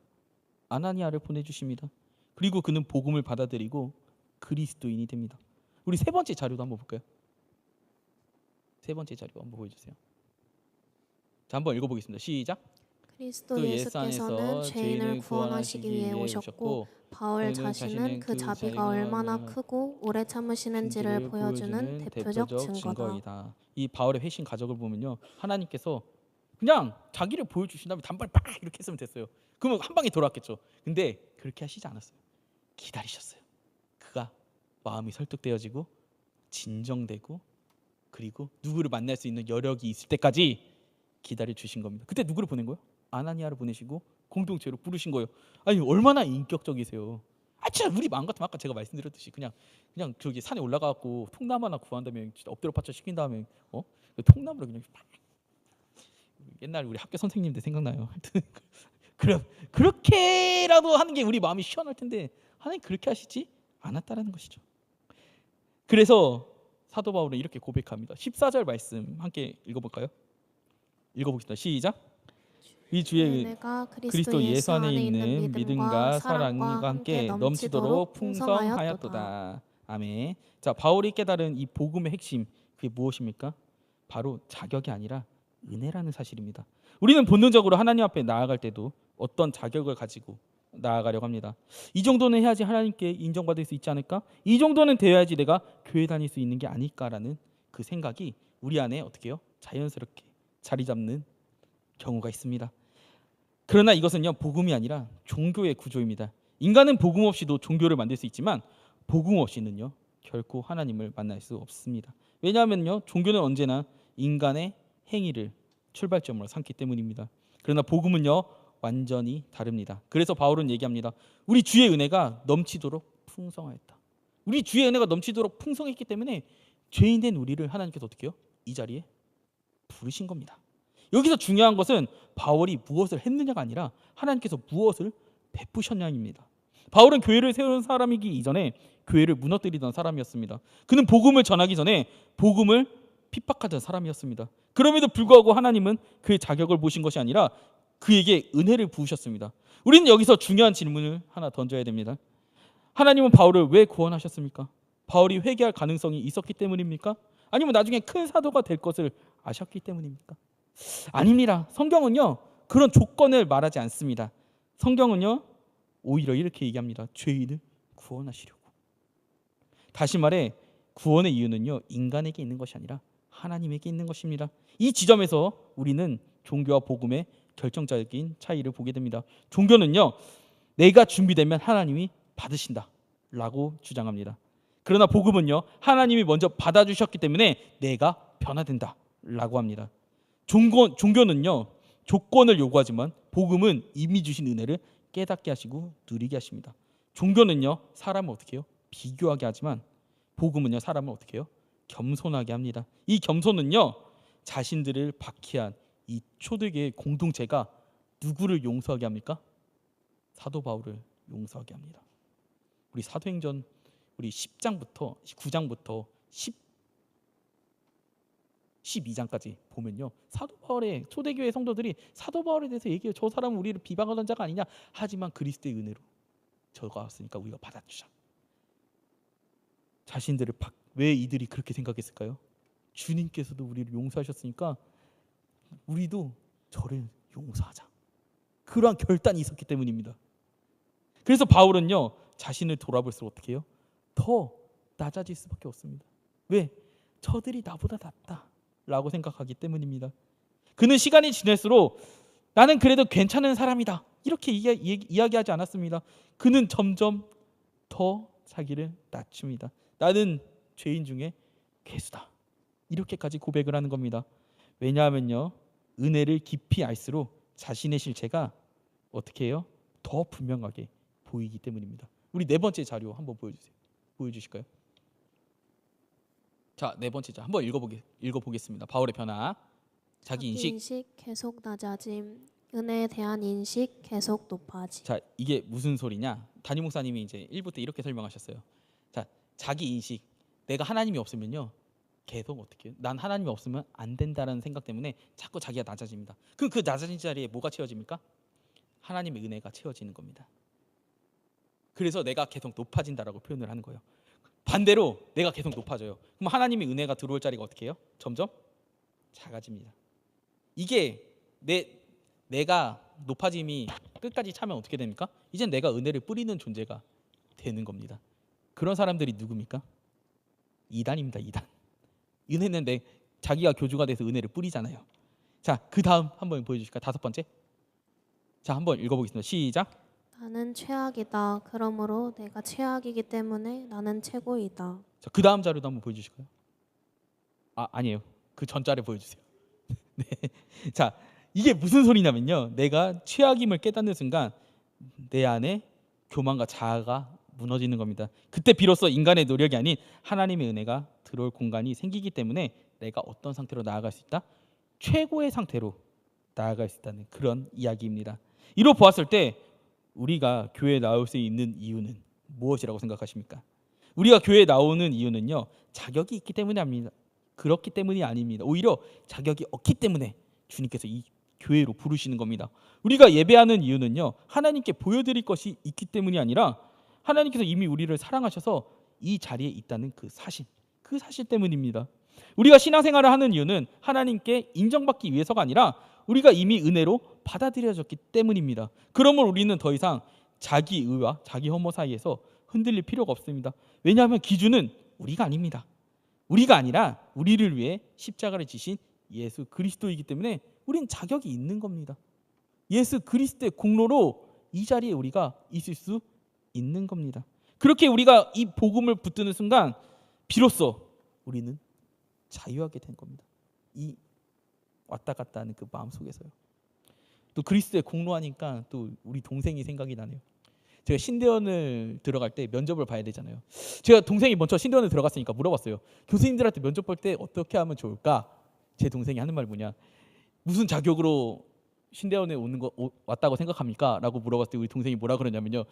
S5: 아나니아를 보내주십니다. 그리고 그는 복음을 받아들이고 그리스도인이 됩니다. 우리 세 번째 자료도 한번 볼까요? 세 번째 자료 한번 보여주세요. 자, 한번 읽어보겠습니다. 시작.
S2: 그리스도 예수께서는 죄인을 구원하시기 위해 오셨고 바울 자신은 그 자비가 얼마나 크고 오래 참으시는지를 보여주는 대표적 증거다.
S5: 이 바울의 회신 가족을 보면요, 하나님께서 그냥 자기를 보여주신 다음에 단발 빡 이렇게 했으면 됐어요. 그러면 한 방에 돌아왔겠죠. 근데 그렇게 하시지 않았어요. 기다리셨어요. 그가 마음이 설득되어지고 진정되고 그리고 누구를 만날 수 있는 여력이 있을 때까지 기다려 주신 겁니다. 그때 누구를 보낸 거예요? 아나니아를 보내시고 공동체로 부르신 거예요. 아니, 얼마나 인격적이세요. 진짜 우리 마음 같으면 아까 제가 말씀드렸듯이 그냥 저기 산에 올라가고 통나무 하나 구한 다음에 진짜 엎드려 받쳐 시킨 다음에 그 통나무를 그냥 막, 옛날 우리 학교 선생님들 생각나요. 하여튼 그럼 그렇게라도 하는 게 우리 마음이 시원할 텐데 하나님 그렇게 하시지 않았다라는 것이죠. 그래서 사도 바울은 이렇게 고백합니다. 14절 말씀 함께 읽어볼까요? 읽어보겠습니다. 시작. 이 주의
S2: 은혜가
S5: 그리스도 예수 안에 있는 믿음과 사랑과 함께 넘치도록 풍성하였도다. 아멘. 자, 바울이 깨달은 이 복음의 핵심, 그게 무엇입니까? 바로 자격이 아니라 은혜라는 사실입니다. 우리는 본능적으로 하나님 앞에 나아갈 때도 어떤 자격을 가지고 나아가려고 합니다. 이 정도는 해야지 하나님께 인정받을 수 있지 않을까? 이 정도는 되어야지 내가 교회 다닐 수 있는 게 아닐까라는 그 생각이 우리 안에 어떻게 해요? 자연스럽게 자리 잡는 경우가 있습니다. 그러나 이것은요 복음이 아니라 종교의 구조입니다. 인간은 복음 없이도 종교를 만들 수 있지만 복음 없이는요 결코 하나님을 만날 수 없습니다. 왜냐하면요 종교는 언제나 인간의 행위를 출발점으로 삼기 때문입니다. 그러나 복음은요 완전히 다릅니다. 그래서 바울은 얘기합니다. 우리 주의 은혜가 넘치도록 풍성하였다. 우리 주의 은혜가 넘치도록 풍성했기 때문에 죄인된 우리를 하나님께서 어떻게 해요? 이 자리에 부르신 겁니다. 여기서 중요한 것은 바울이 무엇을 했느냐가 아니라 하나님께서 무엇을 베푸셨냐입니다. 바울은 교회를 세운 사람이기 이전에 교회를 무너뜨리던 사람이었습니다. 그는 복음을 전하기 전에 복음을 핍박하던 사람이었습니다. 그럼에도 불구하고 하나님은 그의 자격을 보신 것이 아니라 그에게 은혜를 부으셨습니다. 우리는 여기서 중요한 질문을 하나 던져야 됩니다. 하나님은 바울을 왜 구원하셨습니까? 바울이 회개할 가능성이 있었기 때문입니까? 아니면 나중에 큰 사도가 될 것을 아셨기 때문입니까? 아닙니다. 성경은요 그런 조건을 말하지 않습니다. 성경은요 오히려 이렇게 얘기합니다. 죄인을 구원하시려고. 다시 말해 구원의 이유는요 인간에게 있는 것이 아니라 하나님에게 있는 것입니다. 이 지점에서 우리는 종교와 복음의 결정적인 차이를 보게 됩니다. 종교는요 내가 준비되면 하나님이 받으신다 라고 주장합니다. 그러나 복음은요 하나님이 먼저 받아주셨기 때문에 내가 변화된다 라고 합니다. 종교는요 조건을 요구하지만 복음은 이미 주신 은혜를 깨닫게 하시고 누리게 하십니다. 종교는요 사람을 어떻게 해요? 비교하게 하지만 복음은요 사람을 어떻게 해요? 겸손하게 합니다. 이 겸손은요 자신들을 박해한 이 초대교회 공동체가 누구를 용서하게 합니까? 사도 바울을 용서하게 합니다. 우리 사도행전 우리 10장부터 9장부터 12장까지 보면요, 사도 바울의 초대교회 성도들이 사도 바울에 대해서 얘기해요. 저 사람은 우리를 비방하던 자가 아니냐. 하지만 그리스도의 은혜로 저가 왔으니까 우리가 받아주자. 자신들을 왜 이들이 그렇게 생각했을까요? 주님께서도 우리를 용서하셨으니까 우리도 저를 용서하자. 그러한 결단이 있었기 때문입니다. 그래서 바울은요, 자신을 돌아볼수록 어떻게 해요? 더 낮아질 수밖에 없습니다. 왜? 저들이 나보다 낫다라고 생각하기 때문입니다. 그는 시간이 지날수록 나는 그래도 괜찮은 사람이다 이렇게 이야기하지 않았습니다. 그는 점점 더 자기를 낮춥니다. 나는 죄인 중에 괴수다 이렇게까지 고백을 하는 겁니다. 왜냐하면요, 은혜를 깊이 알수록 자신의 실체가 어떻게 해요? 더 분명하게 보이기 때문입니다. 우리 네 번째 자료 한번 보여주실까요? 자, 네 번째 자 한번 읽어보겠습니다. 바울의 변화. 자기 인식
S2: 계속 낮아짐, 은혜에 대한 인식 계속 높아짐.
S5: 자, 이게 무슨 소리냐? 담임 목사님이 이제 1부 때 이렇게 설명하셨어요. 자, 자기 인식. 내가 하나님이 없으면요, 계속 어떻게 해요? 난 하나님이 없으면 안 된다라는 생각 때문에 자꾸 자기가 낮아집니다. 그럼 그 낮아진 자리에 뭐가 채워집니까? 하나님의 은혜가 채워지는 겁니다. 그래서 내가 계속 높아진다라고 표현을 하는 거예요. 반대로 내가 계속 높아져요. 그럼 하나님의 은혜가 들어올 자리가 어떻게 해요? 점점 작아집니다. 이게 내가 높아짐이 끝까지 차면 어떻게 됩니까? 이젠 내가 은혜를 뿌리는 존재가 되는 겁니다. 그런 사람들이 누굽니까? 이단입니다. 이단. 은혜는 자기가 교주가 돼서 은혜를 뿌리잖아요. 자, 그 다음 한번 보여주실까요? 다섯 번째. 자, 한번 읽어보겠습니다. 시작.
S2: 나는 최악이다. 그러므로 내가 최악이기 때문에 나는 최고이다.
S5: 자, 그 다음 자료도 한번 보여주실까요? 아니에요. 그 전자를 보여주세요. 네. 자, 이게 무슨 소리냐면요, 내가 최악임을 깨닫는 순간 내 안에 교만과 자아가 무너지는 겁니다. 그때 비로소 인간의 노력이 아닌 하나님의 은혜가 들어올 공간이 생기기 때문에 내가 어떤 상태로 나아갈 수 있다? 최고의 상태로 나아갈 수 있다는 그런 이야기입니다. 이로 보았을 때 우리가 교회에 나올 수 있는 이유는 무엇이라고 생각하십니까? 우리가 교회에 나오는 이유는요, 자격이 있기 때문이 아닙니다. 그렇기 때문이 아닙니다. 오히려 자격이 없기 때문에 주님께서 이 교회로 부르시는 겁니다. 우리가 예배하는 이유는요, 하나님께 보여드릴 것이 있기 때문이 아니라 하나님께서 이미 우리를 사랑하셔서 이 자리에 있다는 그 사실 때문입니다. 우리가 신앙생활을 하는 이유는 하나님께 인정받기 위해서가 아니라 우리가 이미 은혜로 받아들여졌기 때문입니다. 그러므로 우리는 더 이상 자기 의와 자기 혐오 사이에서 흔들릴 필요가 없습니다. 왜냐하면 기준은 우리가 아닙니다. 우리가 아니라 우리를 위해 십자가를 지신 예수 그리스도이기 때문에 우리는 자격이 있는 겁니다. 예수 그리스도의 공로로 이 자리에 우리가 있을 수 있는 겁니다. 그렇게 우리가 이 복음을 붙드는 순간 비로소 우리는 자유하게 된 겁니다. 이 왔다 갔다 하는 그 마음 속에서요. 또 그리스도의 공로하니까 또 우리 동생이 생각이 나네요. 제가 신대원을 들어갈 때 면접을 봐야 되잖아요. 제가 동생이 먼저 신대원을 들어갔으니까 물어봤어요. 교수님들한테 면접 볼 때 어떻게 하면 좋을까? 제 동생이 하는 말 뭐냐? 무슨 자격으로 신대원에 왔다고 생각합니까? 라고 물어봤을 때 우리 동생이 뭐라 그러냐면요,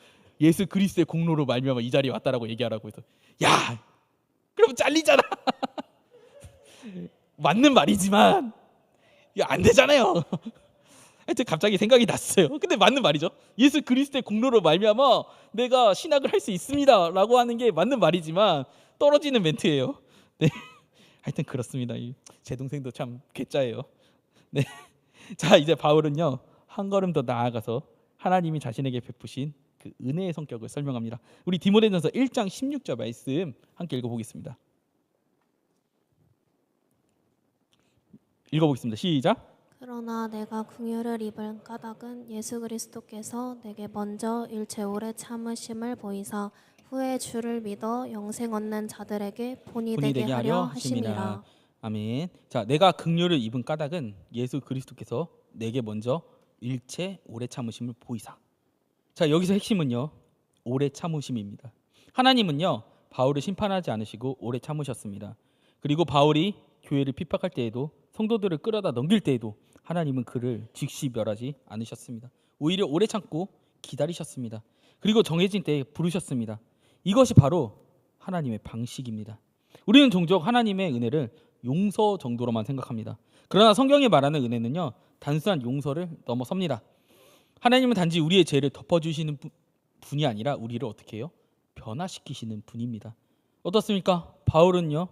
S5: 예수 그리스도의 공로로 말미암아 이 자리에 왔다라고 얘기하라고 해서, 야, 그럼 잘리잖아. 맞는 말이지만 안 되잖아요. 하여튼 갑자기 생각이 났어요. 근데 맞는 말이죠. 예수 그리스도의 공로로 말미암아 내가 신학을 할 수 있습니다 라고 하는 게 맞는 말이지만 떨어지는 멘트예요. 네. 하여튼 그렇습니다. 제 동생도 참 괴짜예요. 네. 자, 이제 바울은요, 한 걸음 더 나아가서 하나님이 자신에게 베푸신 그 은혜의 성격을 설명합니다. 우리 디모데전서 1장 16절 말씀 함께 읽어보겠습니다. 읽어보겠습니다. 시작.
S2: 그러나 내가 긍휼을 입은 까닭은 예수 그리스도께서 내게 먼저 일체 오래 참으심을 보이사 후에 주를 믿어 영생 얻는 자들에게 본이 되게 하려 하심이라.
S5: 아멘. 자, 내가 긍휼을 입은 까닭은 예수 그리스도께서 내게 먼저 일체 오래 참으심을 보이사. 자, 여기서 핵심은요, 오래 참으심입니다. 하나님은요, 바울을 심판하지 않으시고 오래 참으셨습니다. 그리고 바울이 교회를 핍박할 때에도, 성도들을 끌어다 넘길 때에도 하나님은 그를 즉시 멸하지 않으셨습니다. 오히려 오래 참고 기다리셨습니다. 그리고 정해진 때에 부르셨습니다. 이것이 바로 하나님의 방식입니다. 우리는 종종 하나님의 은혜를 용서 정도로만 생각합니다. 그러나 성경이 말하는 은혜는요, 단순한 용서를 넘어섭니다. 하나님은 단지 우리의 죄를 덮어주시는 분이 아니라 우리를 어떻게 해요? 변화시키시는 분입니다. 어떻습니까? 바울은요,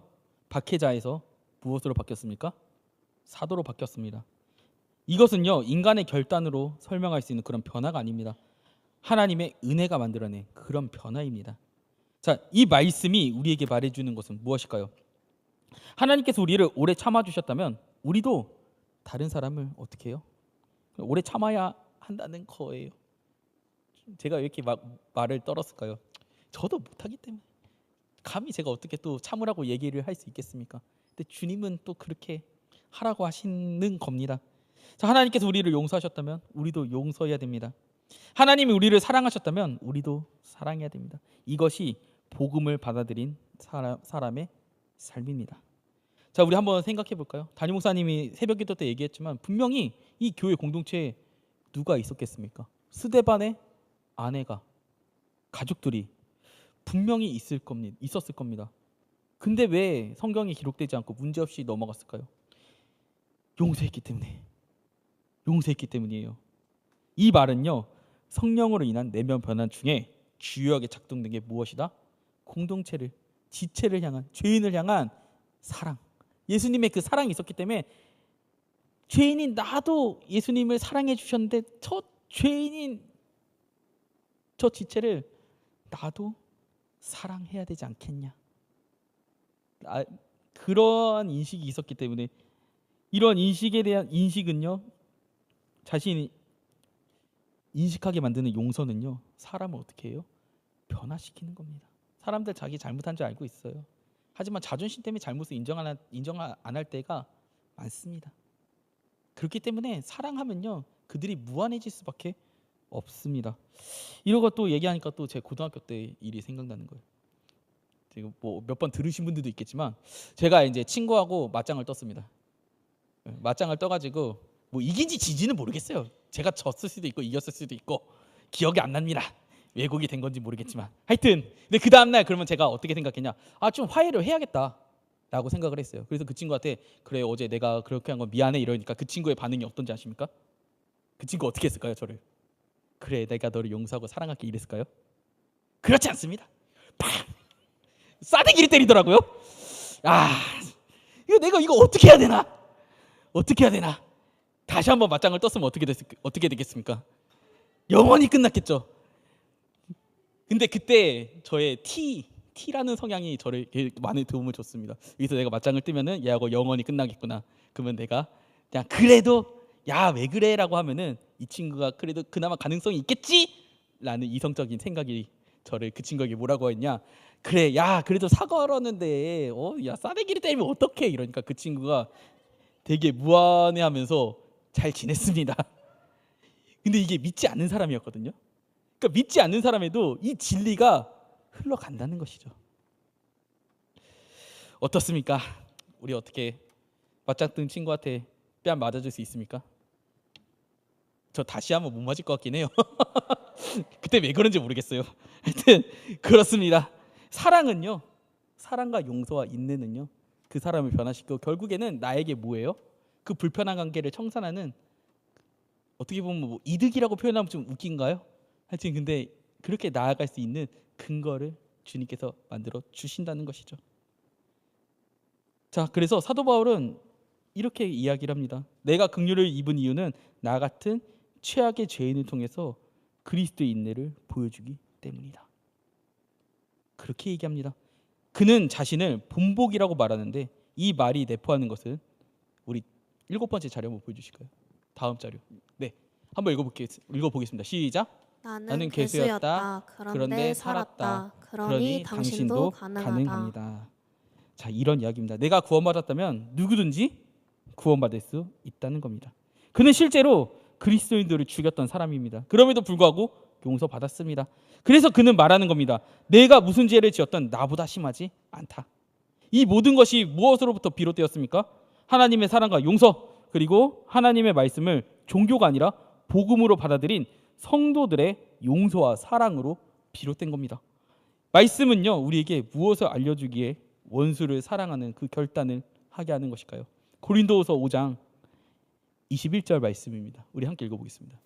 S5: 박해자에서 무엇으로 바뀌었습니까? 사도로 바뀌었습니다. 이것은요, 인간의 결단으로 설명할 수 있는 그런 변화가 아닙니다. 하나님의 은혜가 만들어낸 그런 변화입니다. 자, 이 말씀이 우리에게 말해주는 것은 무엇일까요? 하나님께서 우리를 오래 참아주셨다면 우리도 다른 사람을 어떻게 해요? 오래 참아야 한다는 거예요. 제가 왜 이렇게 말을 떨었을까요? 저도 못하기 때문에. 감히 제가 어떻게 또 참으라고 얘기를 할 수 있겠습니까? 근데 주님은 또 그렇게 하라고 하시는 겁니다. 자, 하나님께서 우리를 용서하셨다면 우리도 용서해야 됩니다. 하나님이 우리를 사랑하셨다면 우리도 사랑해야 됩니다. 이것이 복음을 받아들인 사람의 삶입니다. 자, 우리 한번 생각해 볼까요? 담임 목사님이 새벽 기도 때 얘기했지만 분명히 이 교회 공동체에 누가 있었겠습니까? 스데반의 아내가, 가족들이 분명히 있었을 겁니다. 근데 왜 성경에 기록되지 않고 문제없이 넘어갔을까요? 용서했기 때문에. 용서했기 때문이에요. 이 말은요, 성령으로 인한 내면 변화 중에 주요하게 작동된 게 무엇이다? 공동체를, 지체를 향한, 죄인을 향한 사랑. 예수님의 그 사랑이 있었기 때문에 죄인인 나도 예수님을 사랑해 주셨는데 저 죄인인 저 지체를 나도 사랑해야 되지 않겠냐. 그러한 인식이 있었기 때문에 이런 인식에 대한 인식은요, 자신이 인식하게 만드는 용서는요, 사람을 어떻게 해요? 변화시키는 겁니다. 사람들 자기 잘못한 줄 알고 있어요. 하지만 자존심 때문에 잘못을 인정 안 할 때가 많습니다. 그렇기 때문에 사랑하면요, 그들이 무한해질 수밖에 없습니다. 이런 것도 얘기하니까 또 제 고등학교 때 일이 생각나는 거예요. 뭐 몇 번 들으신 분들도 있겠지만 제가 이제 친구하고 맞짱을 떴습니다. 맞짱을 떠가지고 뭐 이긴지 지지는 모르겠어요. 제가 졌을 수도 있고 이겼을 수도 있고 기억이 안 납니다. 왜곡이 된 건지 모르겠지만 하여튼 근데 그 다음날 그러면 제가 어떻게 생각했냐, 좀 화해를 해야겠다 라고 생각을 했어요. 그래서 그 친구한테 그래 어제 내가 그렇게 한 건 미안해 이러니까 그 친구의 반응이 어떤지 아십니까? 그 친구 어떻게 했을까요? 저를 그래 내가 너를 용서하고 사랑할게 이랬을까요? 그렇지 않습니다. 팍! 싸대기를 때리더라고요. 내가 이거 어떻게 해야 되나? 어떻게 해야 되나? 다시 한번 맞짱을 떴으면 어떻게 되겠습니까? 영원히 끝났겠죠. 근데 그때 저의 T라는 성향이 저를 많은 도움을 줬습니다. 여기서 내가 맞짱을 뜨면은 얘하고 영원히 끝나겠구나. 그러면 내가 그냥 그래도 야 왜 그래라고 하면은 이 친구가 그래도 그나마 가능성이 있겠지라는 이성적인 생각이 저를 그 친구에게 뭐라고 했냐? 그래 야 그래도 사과하려는데 야 싸대기를 때리면 어떡해 이러니까 그 친구가 되게 무안해하면서 잘 지냈습니다. 근데 이게 믿지 않는 사람이었거든요. 그러니까 믿지 않는 사람에도 이 진리가 흘러간다는 것이죠. 어떻습니까? 우리 어떻게 맞짱 뜬 친구한테 뺨 맞아줄 수 있습니까? 저 다시 한번 못 맞을 것 같긴 해요. 그때 왜 그런지 모르겠어요. 하여튼 그렇습니다. 사랑은요, 사랑과 용서와 인내는요, 그 사람을 변화시키고 결국에는 나에게 뭐예요? 그 불편한 관계를 청산하는, 어떻게 보면 뭐 이득이라고 표현하면 좀 웃긴가요? 하여튼 근데 그렇게 나아갈 수 있는 근거를 주님께서 만들어 주신다는 것이죠. 자, 그래서 사도 바울은 이렇게 이야기를 합니다. 내가 긍휼을 입은 이유는 나 같은 최악의 죄인을 통해서 그리스도의 인내를 보여주기 때문이다. 그렇게 얘기합니다. 그는 자신을 본복이라고 말하는데 이 말이 내포하는 것은 우리 7번째 자료 한번 보여주실까요? 다음 자료. 네, 한번 읽어보겠습니다. 시작.
S2: 나는 괴수였다. 그런데 살았다. 그러니 당신도 가능하다.
S5: 자, 이런 이야기입니다. 내가 구원받았다면 누구든지 구원받을 수 있다는 겁니다. 그는 실제로 그리스도인들을 죽였던 사람입니다. 그럼에도 불구하고 용서받았습니다. 그래서 그는 말하는 겁니다. 내가 무슨 죄를 지었던 나보다 심하지 않다. 이 모든 것이 무엇으로부터 비롯되었습니까? 하나님의 사랑과 용서, 그리고 하나님의 말씀을 종교가 아니라 복음으로 받아들인 성도들의 용서와 사랑으로 비롯된 겁니다. 말씀은요 우리에게 무엇을 알려주기에 원수를 사랑하는 그 결단을 하게 하는 것일까요? 고린도후서 5장 21절 말씀입니다. 우리 함께 읽어보겠습니다.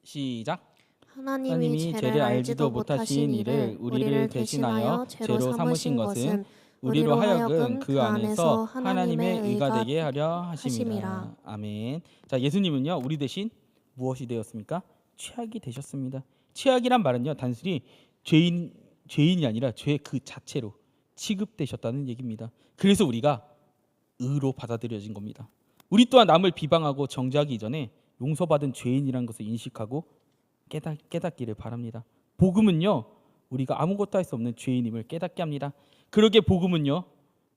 S5: 시작.
S2: 하나님이 죄를 알지도 못하신 이를 우리를 대신하여 죄로 삼으신 것은
S5: 우리로 하여금 그 안에서 하나님의 의가 되게 하려 하심이라. 아멘. 자, 예수님은요 우리 대신 무엇이 되었습니까? 죄악이 되셨습니다. 죄악이란 말은요 단순히 죄인이 아니라 죄 그 자체로 취급되셨다는 얘기입니다. 그래서 우리가 의로 받아들여진 겁니다. 우리 또한 남을 비방하고 정죄하기 이전에 용서받은 죄인이라는 것을 인식하고 깨닫기를 바랍니다. 복음은요 우리가 아무것도 할 수 없는 죄인임을 깨닫게 합니다. 그러게 복음은요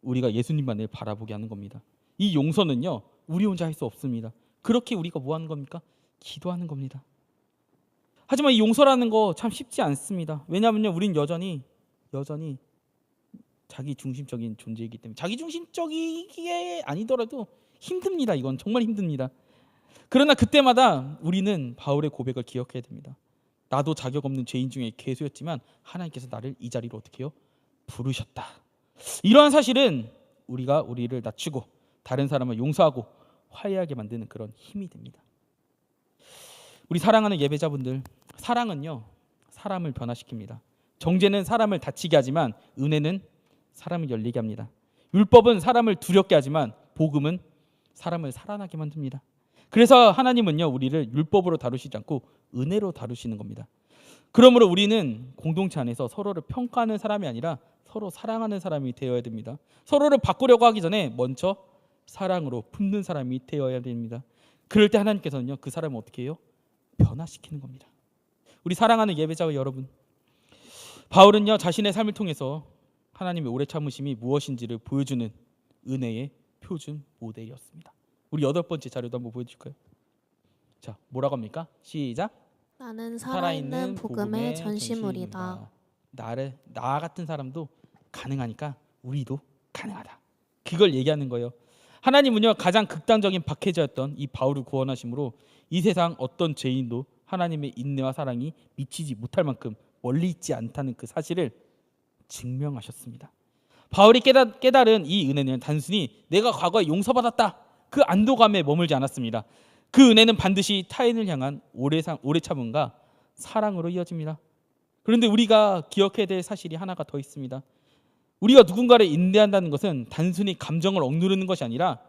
S5: 우리가 예수님만을 바라보게 하는 겁니다. 이 용서는요 우리 혼자 할 수 없습니다. 그렇게 우리가 뭐 하는 겁니까? 기도하는 겁니다. 하지만 이 용서라는 거 참 쉽지 않습니다. 왜냐하면요 우린 여전히 자기 중심적인 존재이기 때문에, 자기 중심적이게 아니더라도 힘듭니다. 이건 정말 힘듭니다. 그러나 그때마다 우리는 바울의 고백을 기억해야 됩니다. 나도 자격 없는 죄인 중에 괴수였지만 하나님께서 나를 이 자리로 어떻게 해요? 부르셨다. 이러한 사실은 우리를 낮추고 다른 사람을 용서하고 화해하게 만드는 그런 힘이 됩니다. 우리 사랑하는 예배자분들, 사랑은요 사람을 변화시킵니다. 정죄는 사람을 다치게 하지만 은혜는 사람을 열리게 합니다. 율법은 사람을 두렵게 하지만 복음은 사람을 살아나게 만듭니다. 그래서 하나님은요 우리를 율법으로 다루시지 않고 은혜로 다루시는 겁니다. 그러므로 우리는 공동체 안에서 서로를 평가하는 사람이 아니라 서로 사랑하는 사람이 되어야 됩니다. 서로를 바꾸려고 하기 전에 먼저 사랑으로 품는 사람이 되어야 됩니다. 그럴 때 하나님께서는요 그 사람을 어떻게 해요? 변화시키는 겁니다. 우리 사랑하는 예배자 여러분, 바울은요 자신의 삶을 통해서 하나님의 오래 참으심이 무엇인지를 보여주는 은혜의 표준 모델이었습니다. 우리 8번째 자료도 한번 보여줄까요? 자, 뭐라고 합니까? 시작.
S2: 나는 살아있는 복음의 전시물이다.
S5: 나 같은 사람도 가능하니까 우리도 가능하다. 그걸 얘기하는 거예요. 하나님은요 가장 극단적인 박해자였던 이 바울을 구원하심으로 이 세상 어떤 죄인도 하나님의 인내와 사랑이 미치지 못할 만큼 멀리 있지 않다는 그 사실을 증명하셨습니다. 바울이 깨달은 이 은혜는 단순히 내가 과거에 용서받았다 그 안도감에 머물지 않았습니다. 그 은혜는 반드시 타인을 향한 오래 참음과 사랑으로 이어집니다. 그런데 우리가 기억해야 될 사실이 하나가 더 있습니다. 우리가 누군가를 인내한다는 것은 단순히 감정을 억누르는 것이 아니라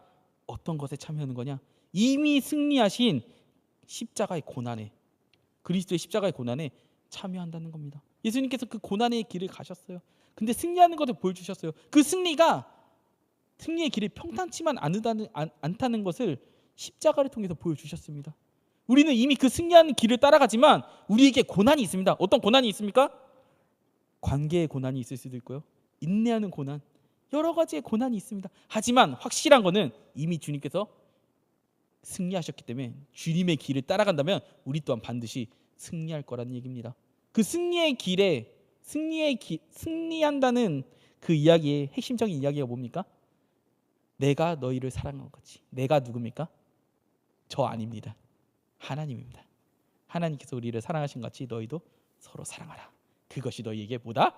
S5: 어떤 것에 참여하는 거냐? 이미 승리하신 십자가의 고난에, 그리스도의 십자가의 고난에 참여한다는 겁니다. 예수님께서 그 고난의 길을 가셨어요. 근데 승리하는 것을 보여주셨어요. 그 승리의 길이 평탄치만 않다는 것을 십자가를 통해서 보여주셨습니다. 우리는 이미 그 승리하는 길을 따라가지만 우리에게 고난이 있습니다. 어떤 고난이 있습니까? 관계의 고난이 있을 수도 있고요. 인내하는 고난, 여러 가지의 고난이 있습니다. 하지만 확실한 거는 이미 주님께서 승리하셨기 때문에 주님의 길을 따라간다면 우리 또한 반드시 승리할 거라는 얘기입니다. 그 승리한다는 그 이야기의 핵심적인 이야기가 뭡니까? 내가 너희를 사랑한 거지. 내가 누굽니까? 저 아닙니다. 하나님입니다. 하나님께서 우리를 사랑하신 것 같이 너희도 서로 사랑하라. 그것이 너희에게 뭐다?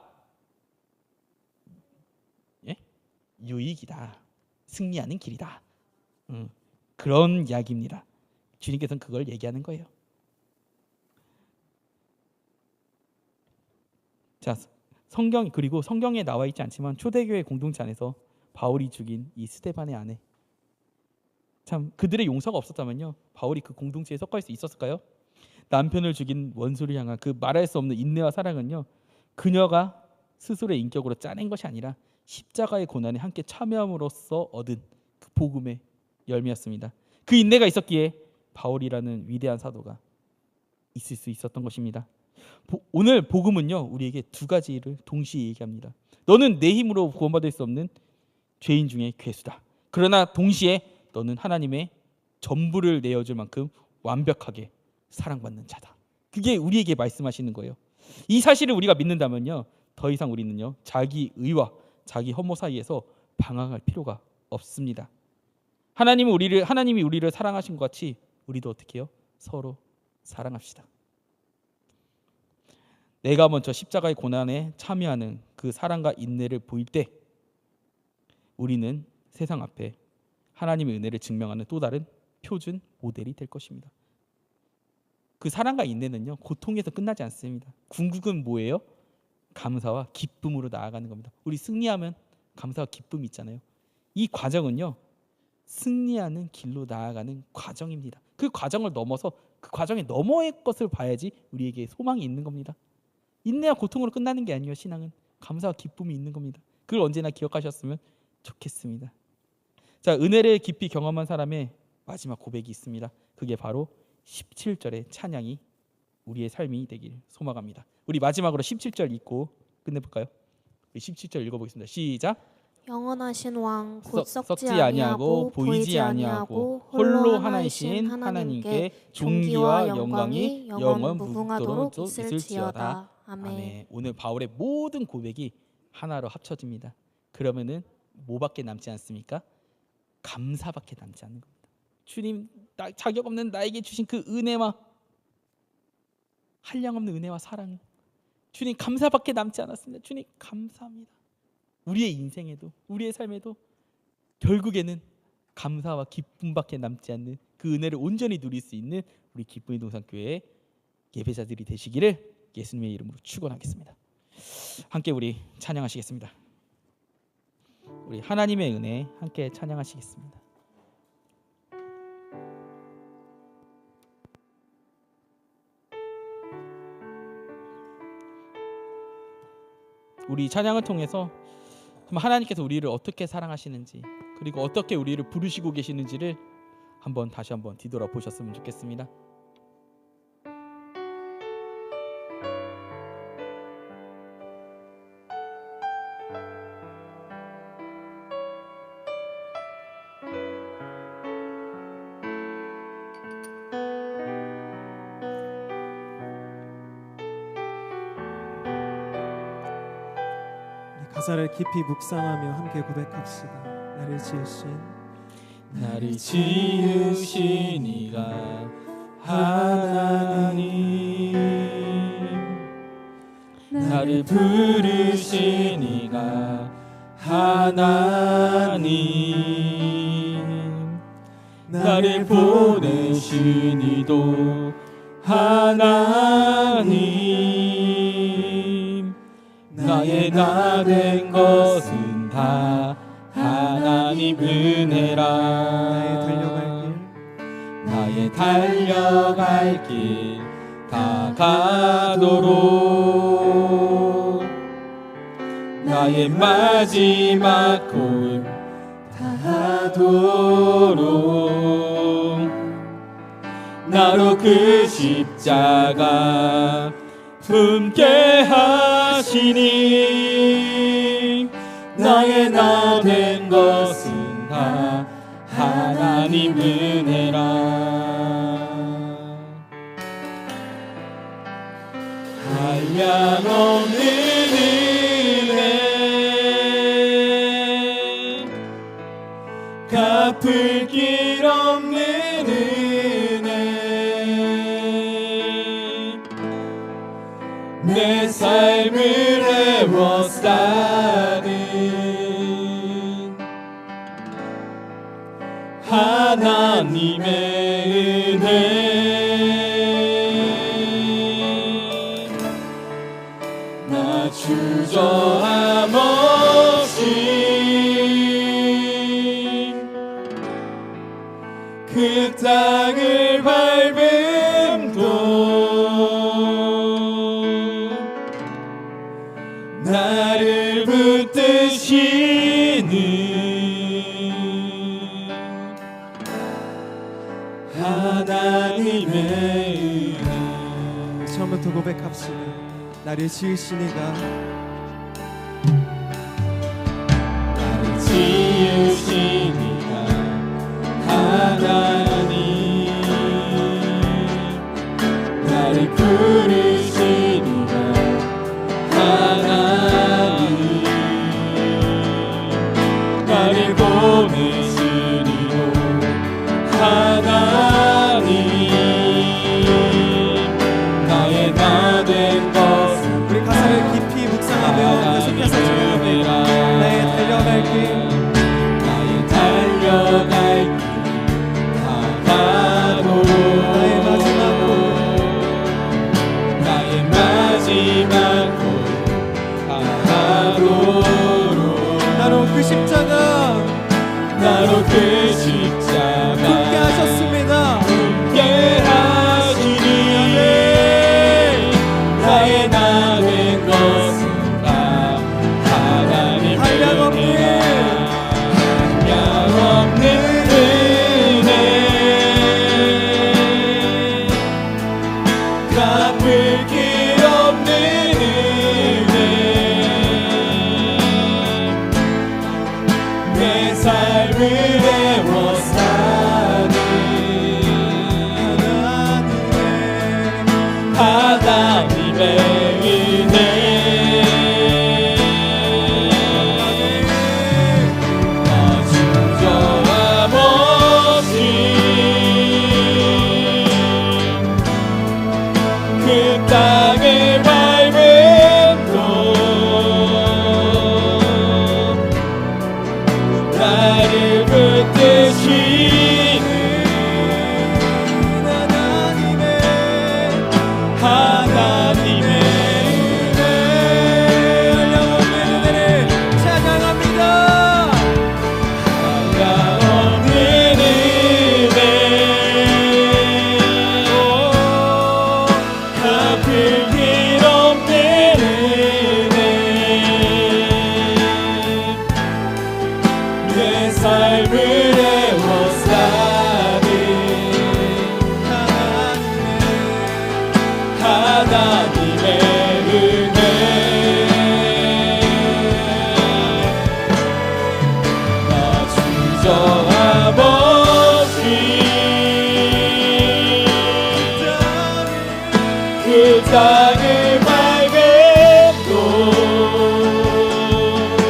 S5: 예? 유익이다. 승리하는 길이다. 그런 이야기입니다. 주님께서는 그걸 얘기하는 거예요. 자, 그리고 성경에 나와 있지 않지만 초대교회 공동체 안에서 바울이 죽인 이 스데반의 아내, 참 그들의 용서가 없었다면요 바울이 그 공동체에 속할 수 있었을까요? 남편을 죽인 원수를 향한 그 말할 수 없는 인내와 사랑은요 그녀가 스스로의 인격으로 짜낸 것이 아니라 십자가의 고난에 함께 참여함으로써 얻은 그 복음의 열매였습니다. 그 인내가 있었기에 바울이라는 위대한 사도가 있을 수 있었던 것입니다. 오늘 복음은요 우리에게 두 가지를 동시에 얘기합니다. 너는 내 힘으로 구원받을 수 없는 죄인 중에 괴수다. 그러나 동시에 너는 하나님의 전부를 내어줄 만큼 완벽하게 사랑받는 자다. 그게 우리에게 말씀하시는 거예요. 이 사실을 우리가 믿는다면요 더 이상 우리는요 자기 의와 자기 혐오 사이에서 방황할 필요가 없습니다. 하나님이 우리를 사랑하신 것 같이 우리도 어떻게 해요? 서로 사랑합시다. 내가 먼저 십자가의 고난에 참여하는 그 사랑과 인내를 보일 때 우리는 세상 앞에 하나님의 은혜를 증명하는 또 다른 표준 모델이 될 것입니다. 그 사랑과 인내는요, 고통에서 끝나지 않습니다. 궁극은 뭐예요? 감사와 기쁨으로 나아가는 겁니다. 우리 승리하면 감사와 기쁨이 있잖아요. 이 과정은요, 승리하는 길로 나아가는 과정입니다. 그 과정을 넘어서 그 과정의 너머의 것을 봐야지 우리에게 소망이 있는 겁니다. 인내와 고통으로 끝나는 게 아니에요. 신앙은 감사와 기쁨이 있는 겁니다. 그걸 언제나 기억하셨으면 좋겠습니다. 자, 은혜를 깊이 경험한 사람의 마지막 고백이 있습니다. 그게 바로 17절의 찬양이 우리의 삶이 되길 소망합니다. 우리 마지막으로 17절 읽고 끝내볼까요? 17절 읽어보겠습니다. 시작.
S2: 영원하신 왕 곧
S5: 썩지 아니하고 보이지 아니하고 홀로 하나이신 하나님께 존귀와 영광이 영원 무궁하도록 있을지어다. 아멘. 오늘 바울의 모든 고백이 하나로 합쳐집니다. 그러면은 뭐밖에 남지 않습니까? 감사밖에 남지 않는 겁니다. 주님, 자격 없는 나에게 주신 그 은혜와 한량없는 은혜와 사랑, 주님 감사밖에 남지 않았습니다. 주님 감사합니다. 우리의 인생에도 우리의 삶에도 결국에는 감사와 기쁨밖에 남지 않는 그 은혜를 온전히 누릴 수 있는 우리 기쁨의 동산교회 예배자들이 되시기를 예수님의 이름으로 축원하겠습니다. 함께 우리 찬양하시겠습니다. 우리 하나님의 은혜 함께 찬양하시겠습니다. 우리 찬양을 통해서 하나님께서 우리를 어떻게 사랑하시는지, 그리고 어떻게 우리를 부르시고 계시는지를 다시 한번 뒤돌아보셨으면 좋겠습니다.
S1: 가사를 깊이 묵상하며 함께 고백합시다.
S5: 나를 지으신 이가 하나님, 나를 부르신 이가 하나님, 나를 보내신 이도 하나님, 나의 나 된 것은 다 하나님 은혜라. 나의 달려갈 길 다가도록, 나의 마지막 고임 다하도록, 나로 그 십자가 품게 하시니, 나의 나 된 것은 다 하나님 은혜라. 한량없는 은혜, 갚을 길 없는 은혜, 내 삶을 애워싸는 하나님의 은혜, 나 주저함 없이 그 땅을 밟음도 나를 붙드시는 하나님의 은혜.
S1: 처음부터 고백합시다. 나를 지으신 이가,
S5: 나를 지으신 이가 하나님, 나를 부르신 이가 하나님, 나를 보내신 이도 하나님, 나의 나 된 것은
S1: 십자가
S5: 나로 그 십자가
S1: 굳게 하셨습니다.
S5: 굳게 하시니 나의 남은 것은 다 하나님의
S1: 한량없는
S5: 은혜 갚을 길 없는 은혜 내 삶을 애워싸는 하나님의 은혜 나 주저함 없이 그 땅을 밟음도 나를 붙드시는 하나님의 은혜
S1: 한량없는 은혜를 찬양합니다.
S5: 한량없는 은혜 갚을 길 없는 은혜 내 삶을 애워싸는 하나님의 은혜 나 주저함 없이 그 땅을 밟음도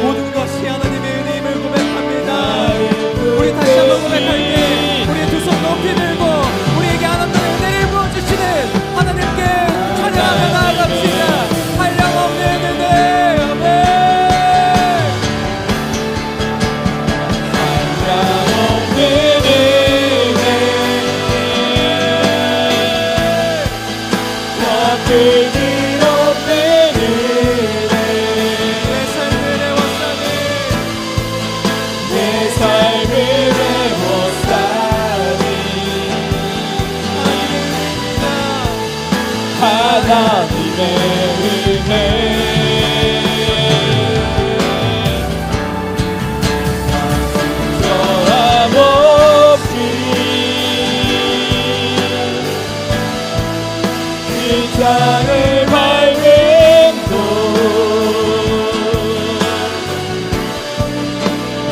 S1: 모든 것이 하나님의 은혜임을 고백합니다. 우리 다시 한번 고백할게. 우리 두 손 높이 들고 우리에게 하나님의 은혜를 부어주시는 하나님께 찬양하며 나아갑시다. 한량없는 은혜. 아멘.
S5: 한량없는 은혜 갚을 길 없는 은혜
S1: 내 삶을 애워싸는
S5: 내 삶을 애워싸는 하나님의 은혜 주저함 없이 그 땅을 밟음도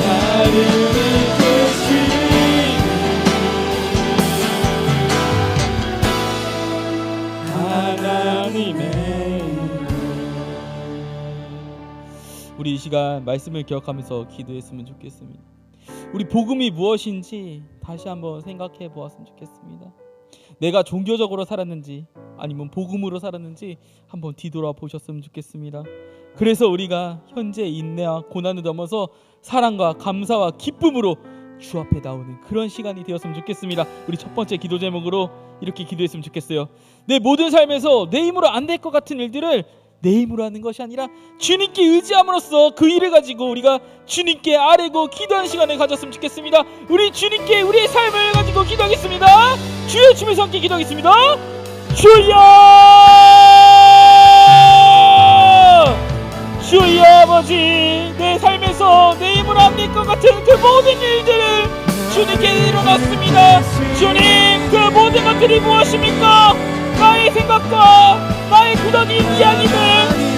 S5: 나를 이끄시는 하나님의 우리 이 시간 말씀을 기억하면서 기도했으면 좋겠습니다. 우리 복음이 무엇인지 다시 한번 생각해 보았으면 좋겠습니다. 내가 종교적으로 살았는지 아니면 복음으로 살았는지 한번 뒤돌아 보셨으면 좋겠습니다. 그래서 우리가 현재 인내와 고난을 넘어서 사랑과 감사와 기쁨으로 주 앞에 나오는 그런 시간이 되었으면 좋겠습니다. 우리 첫 번째 기도 제목으로 이렇게 기도했으면 좋겠어요. 내 모든 삶에서 내 힘으로 안 될 것 같은 일들을 내 힘으로 하는 것이 아니라 주님께 의지함으로써 그 일을 가지고 우리가 주님께 아뢰고 기도하는 시간을 가졌으면 좋겠습니다. 우리 주님께 우리의 삶을 가지고 기도하겠습니다. 주여 주면서 함께 기도하겠습니다. 주여 주여 아버지, 내 삶에서 내 힘으로 안 될 것 같은 그 모든 일들을 주님께 일어났습니다. 주님, 그 모든 것들이 무엇입니까? 나의 생각과 나의 굳어진 이야기들,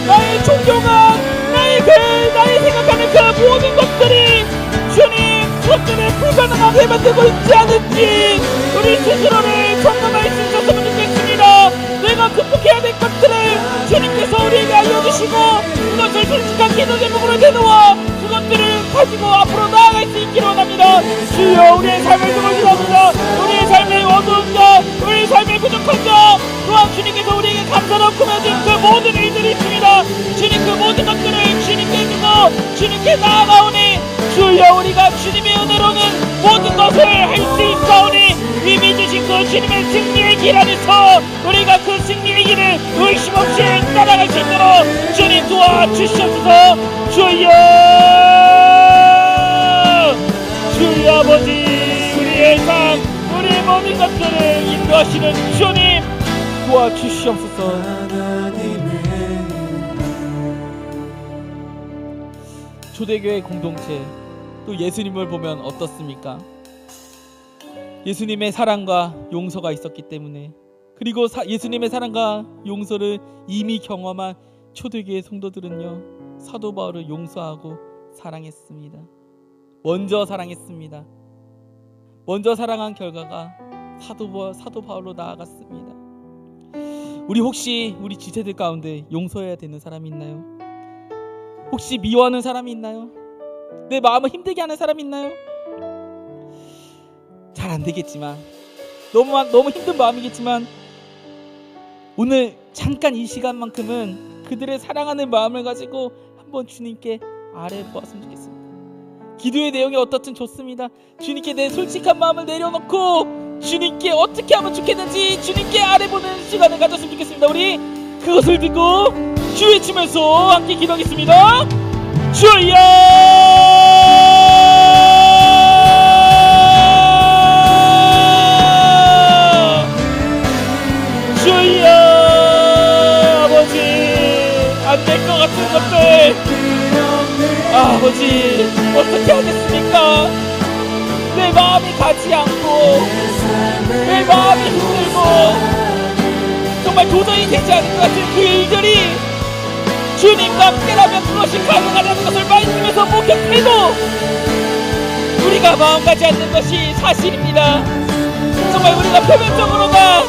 S5: 나의 존경한 나의 생각하는 그 모든 것들이 주님, 그것들을 불가능하게 만들고 있지 않은지 우리 스스로를 점검할 수 있었으면 좋겠습니다. 내가 극복해야 될 것들을 주님께서 우리에게 알려주시고 그것을 솔직한 기도 제목으로 내놓아 그것들을 가지고 앞으로 나아갈 수 있기를 원합니다. 주여, 우리의 삶을 두고 기도합니다. 우리의 삶의 어두운 점, 우리의 삶의 부족한 점, 또한 주님께서 우리에게 감사로 꾸며진 그 모든 일들이 있습니다. 주님, 그 모든 것들을 주님께 주고 주님께 나아가오니 주여, 우리가 주님의 은혜로는 모든 것을 할 수 있사오니 이미 주신 그 주님의 승리의 길 안에서 우리가 그 승리의 길을 의심 없이 따라갈 수 있도록 주님 도와주시옵소서. 주여. 인도하시는 주님 도와주시옵소서. 초대교회 공동체 또 예수님을 보면 어떻습니까? 예수님의 사랑과 용서가 있었기 때문에, 그리고 예수님의 사랑과 용서를 이미 경험한 초대교회 성도들은요, 사도 바울을 용서하고 사랑했습니다. 먼저 사랑했습니다. 먼저 사랑한 결과가 사도 바울로 나아갔습니다. 우리 혹시 우리 지체들 가운데 용서해야 되는 사람이 있나요? 혹시 미워하는 사람이 있나요? 내 마음을 힘들게 하는 사람이 있나요? 잘 안 되겠지만, 너무 힘든 마음이겠지만, 오늘 잠깐 이 시간만큼은 그들의 사랑하는 마음을 가지고 한번 주님께 아뢰 보았으면 좋겠습니다. 기도의 내용이 어떻든 좋습니다. 주님께 내 솔직한 마음을 내려놓고 주님께 어떻게 하면 좋겠는지 주님께 아뢰보는 시간을 가졌으면 좋겠습니다. 우리 그것을 듣고 주 외치면서 함께 기도하겠습니다. 주여! 주여! 아버지, 안 될 것 같은 것들, 아버지, 어떻게 하겠습니까? 내 마음이 가지 않고, 내 마음이 힘들고, 정말 도저히 되지 않을 것 같은 그 일들이 주님과 함께라면 그것이 가능하다는 것을 말씀에서 목격해도 우리가 마음 가지 않는 것이 사실입니다. 정말 우리가 표면적으로나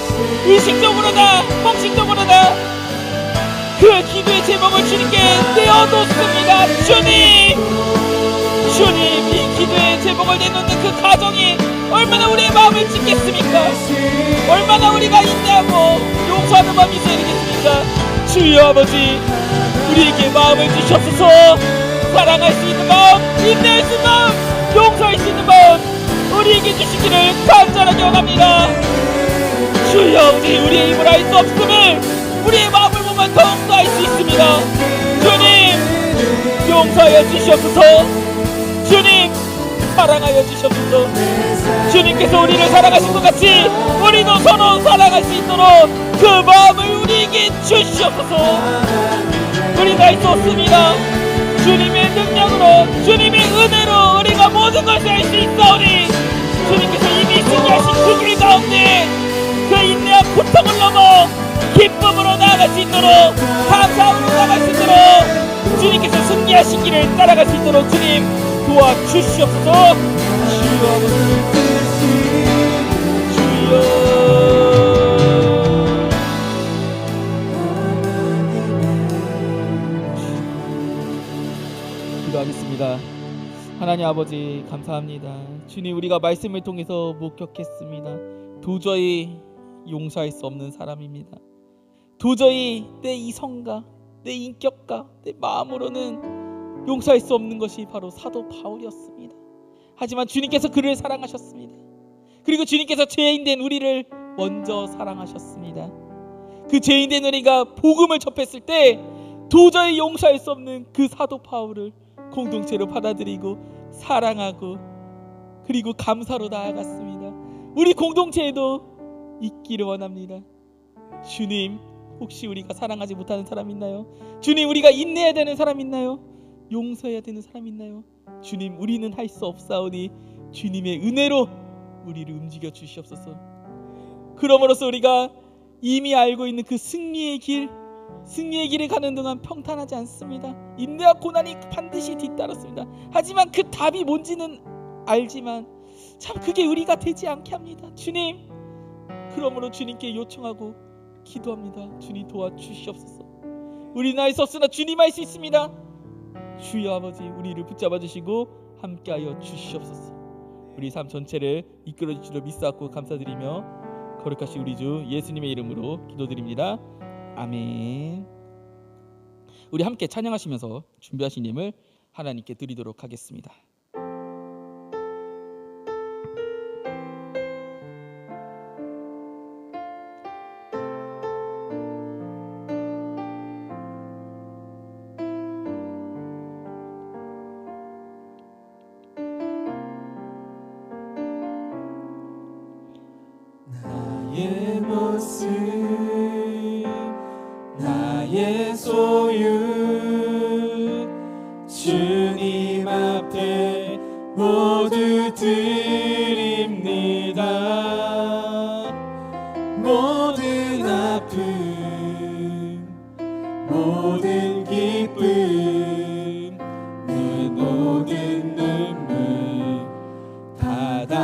S5: 의식적으로나 형식적으로나 그 기도의 제목을 주님께 내어놓습니다. 주님, 이 기도의 제목을 내놓는 그 가정이 얼마나 우리의 마음을 찢겠습니까? 얼마나 우리가 인내하고 용서하는 마음이 있어야 되겠습니까? 주여 아버지, 우리에게 마음을 주시옵소서. 사랑할 수 있는 마음, 인내할 수 있는 마음, 용서할 수 있는 마음 우리에게 주시기를 간절하게 원합니다. 주여, 우리의 힘을 알 수 없음을 우리의 마음을 보면 더욱더 알 수 있습니다. 주님, 용서하여 주시옵소서. 주님, 사랑하여 주시옵소서. 주님께서 우리를 사랑하신 것 같이 우리도 서로 사랑할 수 있도록 그 마음을 우리에게 주시옵소서. 우리는 알 수 없습니다. 주님의 능력으로, 주님의 은혜로 우리가 모든 것을 할 수 있사오니 주님께서 이미 승리하신 그 길 가운데 그 인내한 고통을 넘어 기쁨으로 나아갈 수 있도록, 감사함으로 나아갈 수 있도록 주님께서 승리하신 길을 따라갈 수 있도록 주님 도와주시옵소서. 주여 기도하겠습니다. 하나님 아버지, 감사합니다. 주님, 우리가 말씀을 통해서 목격했습니다. 도저히 용서할 수 없는 사람입니다. 도저히 내 이성과 내 인격과 내 마음으로는 용서할 수 없는 것이 바로 사도 바울이었습니다. 하지만 주님께서 그를 사랑하셨습니다. 그리고 주님께서 죄인된 우리를 먼저 사랑하셨습니다. 그 죄인된 우리가 복음을 접했을 때 도저히 용서할 수 없는 그 사도 바울을 공동체로 받아들이고 사랑하고 그리고 감사로 나아갔습니다. 우리 공동체에도 있기를 원합니다. 주님, 혹시 우리가 사랑하지 못하는 사람 있나요? 주님, 우리가 인내해야 되는 사람 있나요? 용서해야 되는 사람 있나요? 주님, 우리는 할 수 없사오니 주님의 은혜로 우리를 움직여 주시옵소서. 그러므로써 우리가 이미 알고 있는 그 승리의 길을 가는 동안 평탄하지 않습니다. 인내와 고난이 반드시 뒤따랐습니다. 하지만 그 답이 뭔지는 알지만 참 그게 우리가 되지 않게 합니다. 주님, 그러므로 주님께 요청하고 기도합니다. 주님 도와주시옵소서. 우리는 할 수 없으나 주님 할 수 있습니다. 주여 아버지, 우리를 붙잡아 주시고 함께하여 주시옵소서. 우리 삶 전체를 이끌어 주시려 믿사옵고 감사드리며 거룩하신 우리 주 예수님의 이름으로 기도드립니다. 아멘. 우리 함께 찬양하시면서 준비하신 힘을 하나님께 드리도록 하겠습니다.
S3: 나의
S1: 것은 나의 소유 주님 앞에 모두 드립니다. 모든 아픔 모든 기쁨 내 모든 눈물 받아주소서.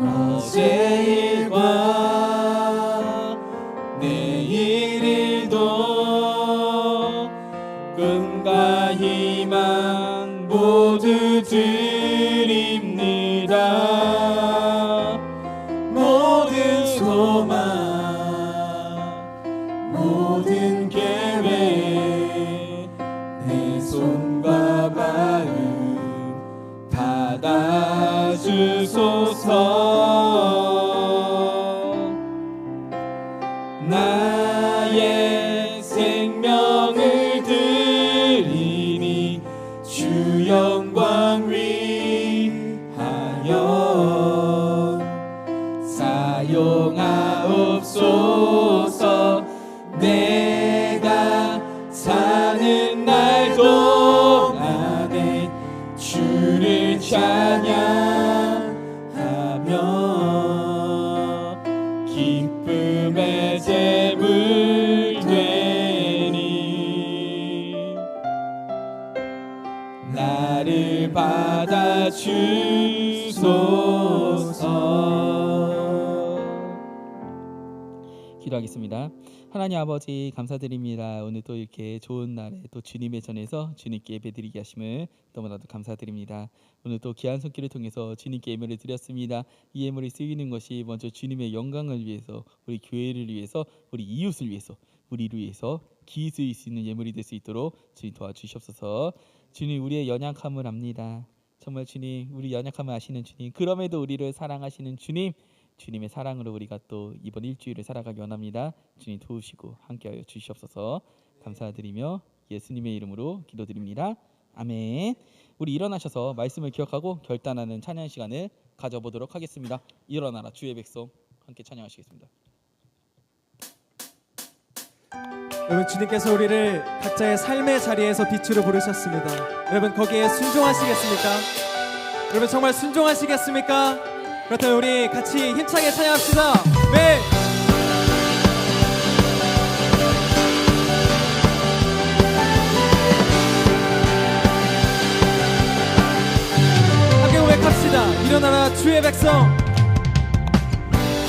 S1: 어제 일과 내일 일도 꿈과 희망 모두 드립니다. 모든 소망 모든 계획 내 손과 마음 받아주소서. 나의 생명을 드리니 주 영광 위하여 사용하옵소서. 내가 사는 날 동안에 주를 찬양하며 기쁨의 제물 되니 나를 받아주소서.
S5: 기도하겠습니다. 하나님 아버지 감사드립니다. 오늘 또 이렇게 좋은 날에 또 주님의 전에서 주님께 예배드리게 하심을 너무나도 감사드립니다. 오늘 또 귀한 손길을 통해서 주님께 예물을 드렸습니다. 이 예물이 쓰이는 것이 먼저 주님의 영광을 위해서, 우리 교회를 위해서, 우리 이웃을 위해서, 우리를 위해서 기이 쓰일 수 있는 예물이 될 수 있도록 주님 도와주시옵소서. 주님, 우리의 연약함을 압니다. 정말 주님, 우리 연약함을 아시는 주님, 그럼에도 우리를 사랑하시는 주님, 주님의 사랑으로 우리가 또 이번 일주일을 살아가기 원합니다. 주님 도우시고 함께하여 주시옵소서. 감사드리며 예수님의 이름으로 기도드립니다. 아멘. 우리 일어나셔서 말씀을 기억하고 결단하는 찬양 시간을 가져보도록 하겠습니다. 일어나라 주의 백성, 함께 찬양하시겠습니다.
S1: 여러분, 주님께서 우리를 각자의 삶의 자리에서 빛으로 부르셨습니다. 여러분, 거기에 순종하시겠습니까? 여러분, 정말 순종하시겠습니까? 그렇다면 우리 같이 힘차게 찬양합시다. 네. 함께 고백합시다. 일어나라 주의 백성.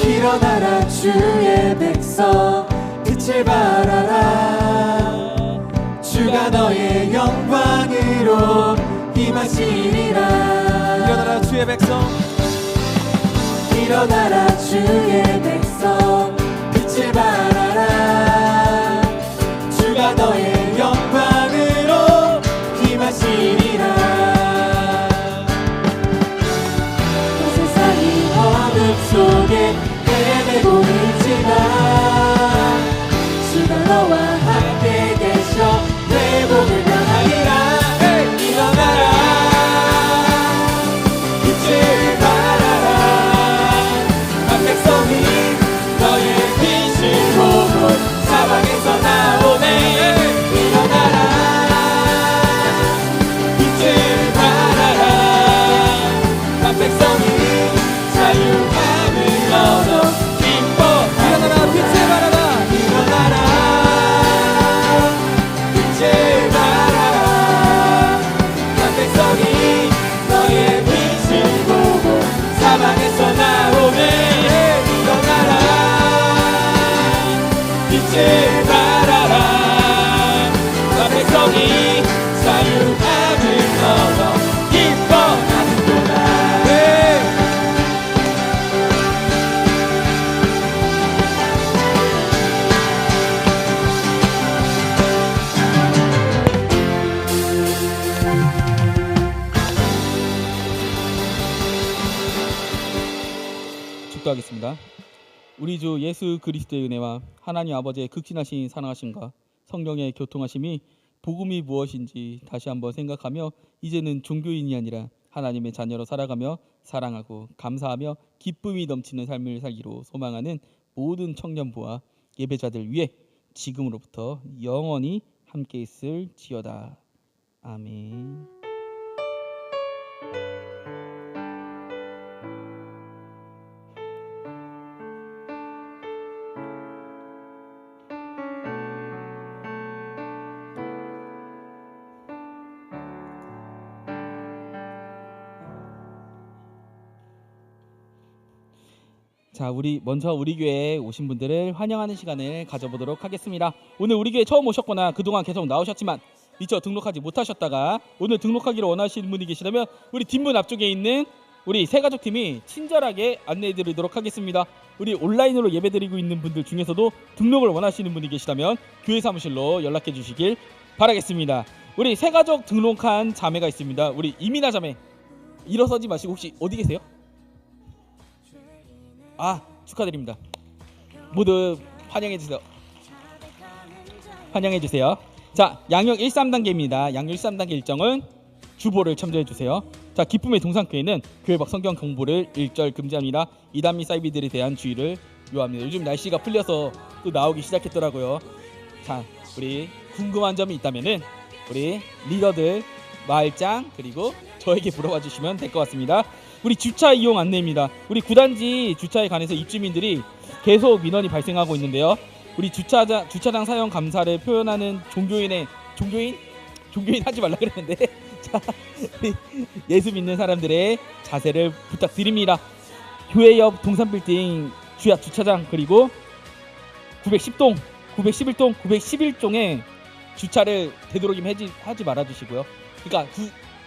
S1: 일어나라 주의 백성, 빛을 발하라. 주가 너의 영광으로 임하시리라. 일어나라 주의 백성. 일어나라 주의 백성, 빛을 발하라. 주가 너의 영광으로 임하시리라. 세상이 어둠 속에 헤매고 있지만 주가 너와 함께 계셔 회복을 향하리라. 일어나라 빛을 발하라. 백성이 너의 빛을 보고 사방에서 나오네. 일어나라 빛을 발하라. 한 백성이 자유함을 얻어 기뻐하라. 일어나라 빛을 발하라. 일어나라 빛을 발하라. 한 백성이 너의 빛을 보고 사방에서 나오네. 빛을 발하라. 그 백성이 자유함을 얻어 기뻐하는구나. 네.
S5: 축도하겠습니다. 우리 주 예수 그리스도의 은혜와 하나님 아버지의 극진하신 사랑하심과 성령의 교통하심이 복음이 무엇인지 다시 한번 생각하며 이제는 종교인이 아니라 하나님의 자녀로 살아가며 사랑하고 감사하며 기쁨이 넘치는 삶을 살기로 소망하는 모든 청년부와 예배자들 위해 지금으로부터 영원히 함께 있을지어다. 아멘. 자, 우리 먼저 우리 교회에 오신 분들을 환영하는 시간을 가져보도록 하겠습니다. 오늘 우리 교회 처음 오셨거나 그동안 계속 나오셨지만 미처 등록하지 못하셨다가 오늘 등록하기를 원하시는 분이 계시다면 우리 뒷문 앞쪽에 있는 우리 새가족팀이 친절하게 안내해드리도록 하겠습니다. 우리 온라인으로 예배드리고 있는 분들 중에서도 등록을 원하시는 분이 계시다면 교회 사무실로 연락해 주시길 바라겠습니다. 우리 새가족 등록한 자매가 있습니다. 우리 이민아 자매, 일어서지 마시고 혹시 어디 계세요? 축하드립니다. 모두 환영해주세요. 환영해주세요. 자, 양육 13단계입니다. 양육 13단계 일정은 주보를 참조해주세요. 자, 기쁨의 동산교회는 교회 밖 성경 공부를 일절 금지합니다. 이단 및 사이비들에 대한 주의를 요합니다. 요즘 날씨가 풀려서 또 나오기 시작했더라고요. 자, 우리 궁금한 점이 있다면은 우리 리더들, 마을장 그리고 저에게 물어봐 주시면 될 것 같습니다. 우리 주차 이용 안내입니다. 우리 구단지 주차에 관해서 입주민들이 계속 민원이 발생하고 있는데요. 우리 주차장 사용 감사를 표현하는 종교인 하지 말라 그랬는데 자, 예수 믿는 사람들의 자세를 부탁드립니다. 교회 옆 동산빌딩 주야 주차장 그리고 910동, 911동, 911동에 주차를 되도록이면 하지 말아주시고요. 그러니까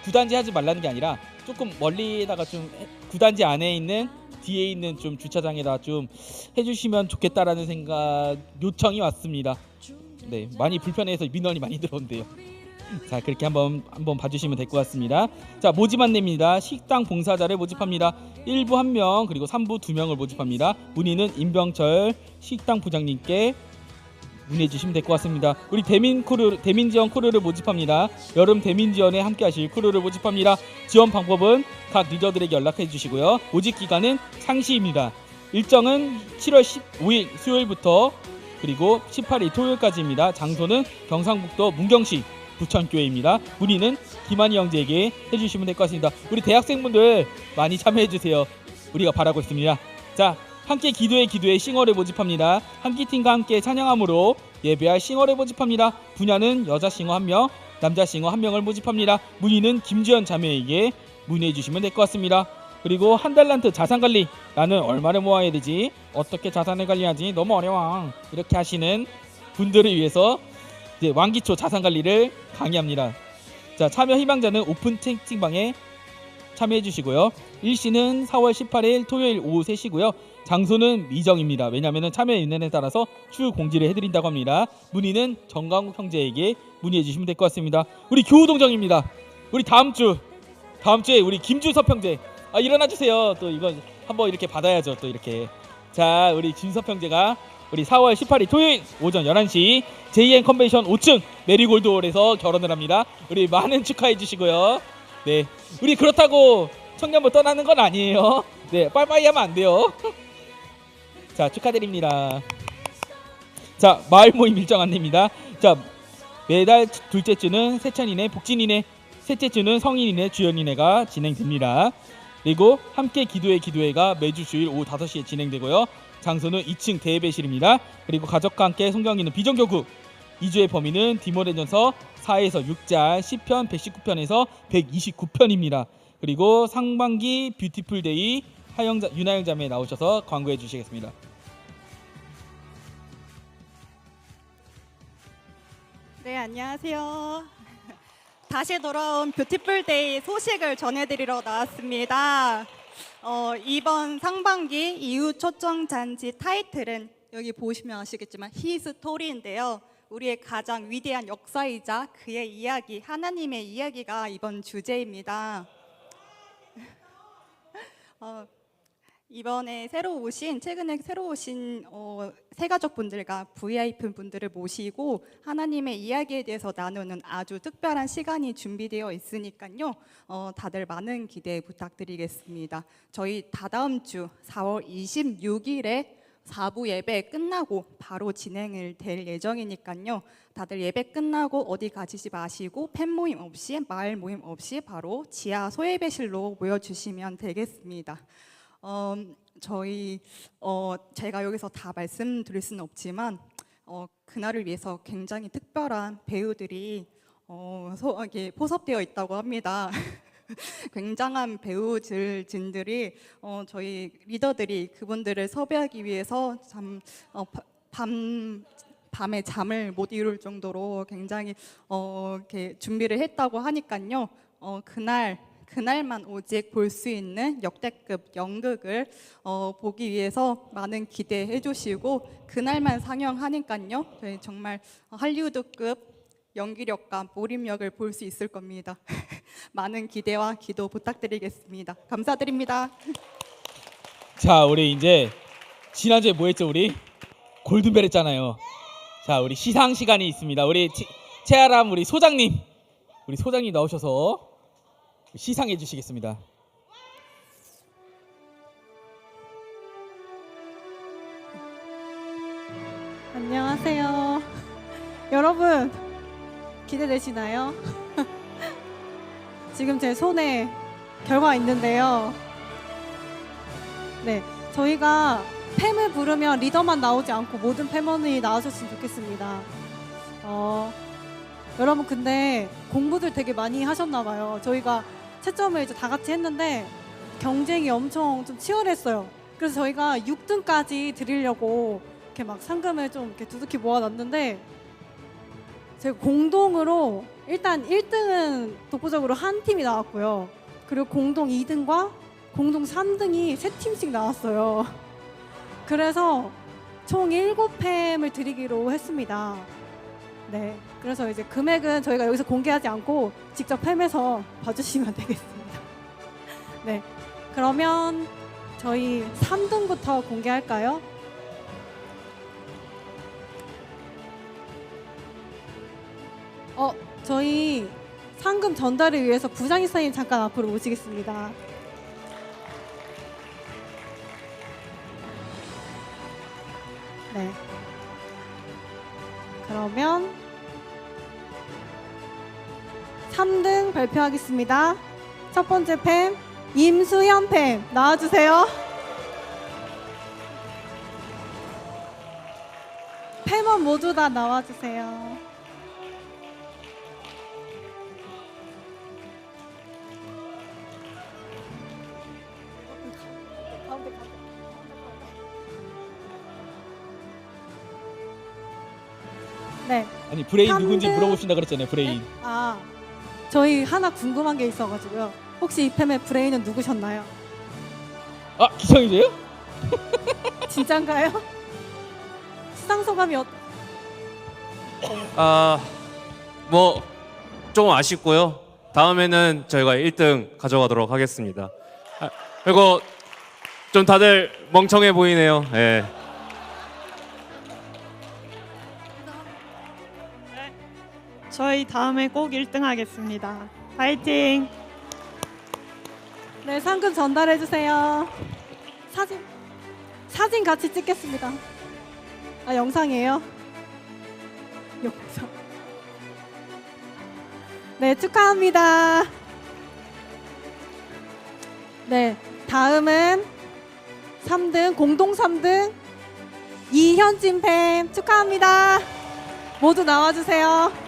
S5: 구단지 하지 말라는 게 아니라 조금 멀리다가 좀 구단지 안에 있는 뒤에 있는 좀 주차장에다 좀 해주시면 좋겠다라는 생각 요청이 왔습니다. 네, 많이 불편해서 민원이 많이 들어온대요. 자, 그렇게 한번 봐주시면 될 것 같습니다. 자, 모집 안내입니다. 식당 봉사자를 모집합니다. 1부 1명 그리고 3부 2명을 모집합니다. 문의는 임병철 식당 부장님께 문의해 주시면 될 것 같습니다. 우리 대민 지원 크루를 모집합니다. 여름 대민 지원에 함께 하실 크루를 모집합니다. 지원 방법은 각 리더들에게 연락해 주시고요. 모집 기간은 상시입니다. 일정은 7월 15일 수요일부터 그리고 18일 토요일까지입니다. 장소는 경상북도 문경시 부천교회입니다. 문의는 김한희 형제에게 해주시면 될 것 같습니다. 우리 대학생분들 많이 참여해 주세요. 우리가 바라고 있습니다. 자, 함께 기도해 싱어를 모집합니다. 함께 팀과 함께 찬양함으로 예배할 싱어를 모집합니다. 분야는 여자 싱어 1명, 남자 싱어 1명을 모집합니다. 문의는 김지연 자매에게 문의해 주시면 될 것 같습니다. 그리고 한 달란트 자산관리, 나는 얼마를 모아야 되지? 어떻게 자산을 관리하지? 너무 어려워. 이렇게 하시는 분들을 위해서 이제 왕기초 자산관리를 강의합니다. 자, 참여 희망자는 오픈 채팅방에 참여해 주시고요. 일시는 4월 18일 토요일 오후 3시고요. 장소는 미정입니다. 왜냐하면 참여 인원에 따라서 추후 공지를 해드린다고 합니다. 문의는 정강욱 형제에게 문의해 주시면 될 것 같습니다. 우리 교우동정입니다. 우리 다음 주에 우리 김준섭 형제 일어나 주세요. 또 이건 한번 이렇게 받아야죠. 또 이렇게 자, 우리 준섭 형제가 우리 4월 18일 토요일 오전 11시 JN 컨벤션 5층 메리골드홀에서 결혼을 합니다. 우리 많은 축하해 주시고요. 네, 우리 그렇다고 청년부 떠나는 건 아니에요. 네, 빨리빨리 하면 안 돼요. 자, 축하드립니다. 자, 마을 모임 일정 안내입니다. 자, 매달 둘째 주는 세찬이네, 복진이네, 셋째 주는 성인이네, 주연이네가 진행됩니다. 그리고 함께 기도회가 매주 주일 오후 5시에 진행되고요. 장소는 2층 대예배실입니다. 그리고 가족과 함께 성경 읽는 비전교구 2주의 범위는 디모데전서 4에서 6장 10편 119편에서 129편입니다. 그리고 상반기 뷰티풀데이 윤하영 자매 나오셔서 광고해 주시겠습니다.
S7: 네, 안녕하세요. 다시 돌아온 뷰티풀데이 소식을 전해드리러 나왔습니다. 이번 상반기 이후 초청 잔치 타이틀은 여기 보시면 아시겠지만 히스토리인데요. 우리의 가장 위대한 역사이자 그의 이야기, 하나님의 이야기가 이번 주제입니다. 이번에 최근에 새로 오신 새가족분들과 VIP 분들을 모시고 하나님의 이야기에 대해서 나누는 아주 특별한 시간이 준비되어 있으니까요. 다들 많은 기대 부탁드리겠습니다. 저희 다다음 주 4월 26일에 4부 예배 끝나고 바로 진행을 될 예정이니까요. 다들 예배 끝나고 어디 가시지 마시고 팬 모임 없이 마을 모임 없이 바로 지하 소예배실로 모여주시면 되겠습니다. 제가 여기서 다 말씀드릴 수는 없지만 그날을 위해서 굉장히 특별한 배우들이 이렇게 포섭되어 있다고 합니다. 굉장한 배우진들이 저희 리더들이 그분들을 섭외하기 위해서 밤에 잠을 못 이룰 정도로 굉장히 이렇게 준비를 했다고 하니까요. 그날만 오직 볼 수 있는 역대급 연극을 보기 위해서 많은 기대해 주시고 그날만 상영하니까요. 저희 정말 할리우드급 연기력과 몰입력을 볼 수 있을 겁니다. 많은 기대와 기도 부탁드리겠습니다. 감사드립니다.
S5: 자, 우리 이제 지난주에 뭐 했죠? 우리 골든벨 했잖아요. 자, 우리 시상 시간이 있습니다. 우리 채아람 우리 소장님 나오셔서 시상해 주시겠습니다.
S8: 안녕하세요. 여러분 기대되시나요? 지금 제 손에 결과 있는데요. 네, 저희가 팸을 부르면 리더만 나오지 않고 모든 팸원이 나와줬으면 좋겠습니다. 여러분 근데 공부들 되게 많이 하셨나 봐요. 저희가 채점을 이제 다 같이 했는데 경쟁이 엄청 좀 치열했어요. 그래서 저희가 6등까지 드리려고 이렇게 막 상금을 좀 이렇게 두둑히 모아놨는데 제가 공동으로 일단 1등은 독보적으로 한 팀이 나왔고요. 그리고 공동 2등과 공동 3등이 3팀씩 나왔어요. 그래서 총 7팸을 드리기로 했습니다. 네, 그래서 이제 금액은 저희가 여기서 공개하지 않고 직접 팸에서 봐주시면 되겠습니다. 네, 그러면 저희 3등부터 공개할까요? 저희 상금 전달을 위해서 부장이사님 잠깐 앞으로 모시겠습니다. 네. 그러면 3등 발표하겠습니다. 첫 번째 팸 임수현 팸 나와주세요. 팸원 모두 다 나와주세요. 네.
S5: 아니 브레인 누군지
S8: 3등.
S5: 물어보신다 그랬잖아요. 브레인.
S8: 저희 하나 궁금한 게 있어가지고요. 혹시 이 팸의 브레인은 누구셨나요?
S5: 아, 기성이세요?
S8: 진짠가요? 수상 소감이
S9: 뭐 조금 아쉽고요. 다음에는 저희가 1등 가져가도록 하겠습니다. 그리고 좀 다들 멍청해 보이네요. 예.
S10: 저희 다음에 꼭 1등 하겠습니다. 파이팅!
S8: 네, 상금 전달해 주세요. 사진 같이 찍겠습니다. 영상이에요? 영상. 네, 축하합니다. 네, 다음은 3등, 공동 3등 이현진 팸 축하합니다. 모두 나와주세요.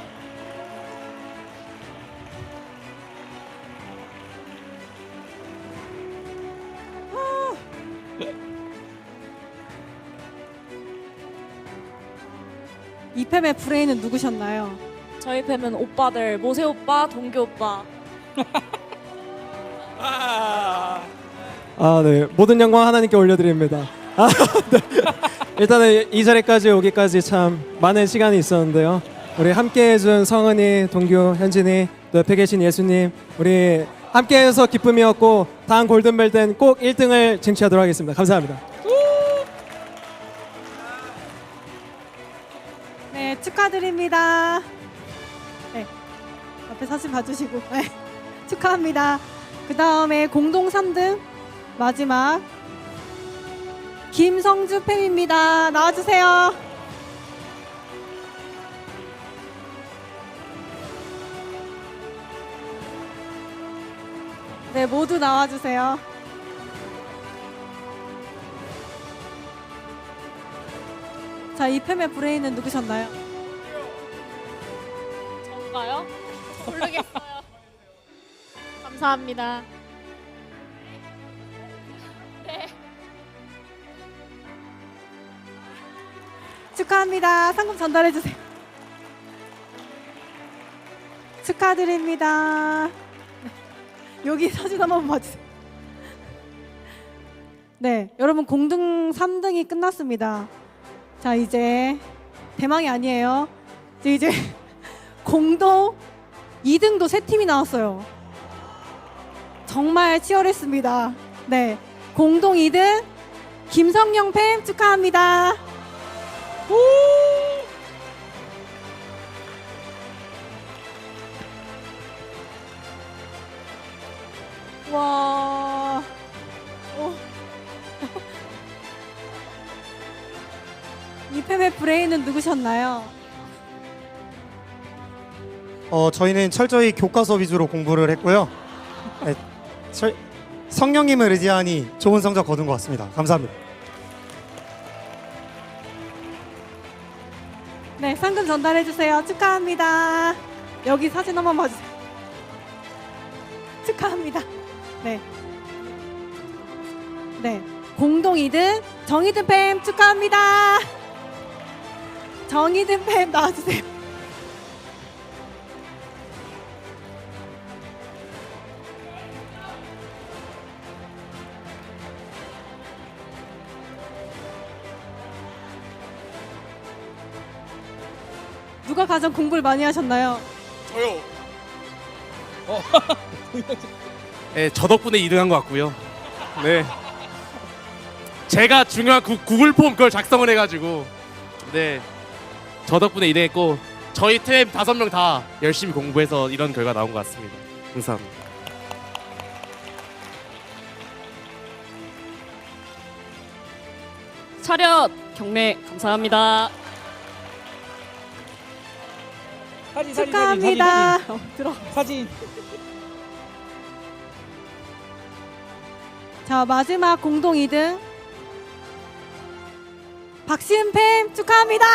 S8: 이 팸의 브레인은 누구셨나요?
S11: 저희 팸은 오빠들 모세 오빠, 동규 오빠.
S1: 네. 모든 영광 하나님께 올려드립니다. 네. 일단은 이 자리까지 오기까지 참 많은 시간이 있었는데요. 우리 함께 해준 성은이, 동규, 현진이, 또 옆에 계신 예수님, 우리 함께해서 기쁨이었고 다음 골든벨 때는 꼭 1등을 쟁취하도록 하겠습니다. 감사합니다.
S8: 네, 축하드립니다. 네, 앞에 사진 봐주시고 네, 축하합니다. 그 다음에 공동 3등 마지막 김성주 팸입니다. 나와주세요. 네, 모두 나와주세요. 자, 이 팸의 브레인은 누구셨나요?
S11: 저인가요? 모르겠어요. 감사합니다. 네.
S8: 축하합니다. 상금 전달해 주세요. 축하드립니다. 네, 여기 사진 한번 봐주세요. 네, 여러분 공동 3등이 끝났습니다. 자, 이제 대망이 아니에요. 이제 공동 2등도 세 팀이 나왔어요. 정말 치열했습니다. 네, 공동 2등 김성령 팸 축하합니다. 와. 이 팸의 브레인은 누구셨나요?
S12: 저희는 철저히 교과서 위주로 공부를 했고요. 네, 성령님을 의지하니 좋은 성적 거둔 것 같습니다. 감사합니다.
S8: 네, 상금 전달해 주세요. 축하합니다. 여기 사진 한번 봐주세요. 축하합니다. 네. 네, 공동 2등 정희든 팸 축하합니다. 정희든 팸 나와주세요. 누가 가장 공부를 많이 하셨나요?
S13: 저요. 네, 저 덕분에 2등한 것 같고요. 네. 제가 중요한 구글 폼 그걸 작성을 해가지고 네, 저 덕분에 2등했고 저희 팀 5명 다 열심히 공부해서 이런 결과 나온 것 같습니다. 감사합니다.
S11: 차렷 경례 감사합니다.
S8: 축하합니다. 들어.
S5: 사진.
S8: 자, 마지막 공동 2등 박시은 팸 축하합니다.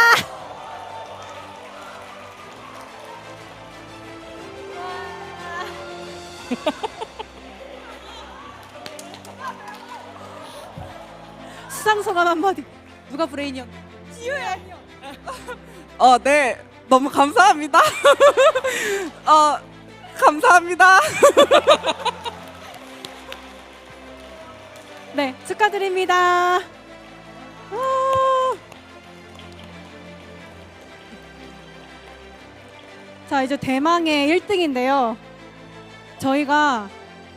S8: 수상 소감 한마디. 누가 브레인이었나? 지효야.
S14: 네. 너무 감사합니다. 감사합니다.
S8: 네, 축하드립니다. 자, 이제 대망의 1등인데요. 저희가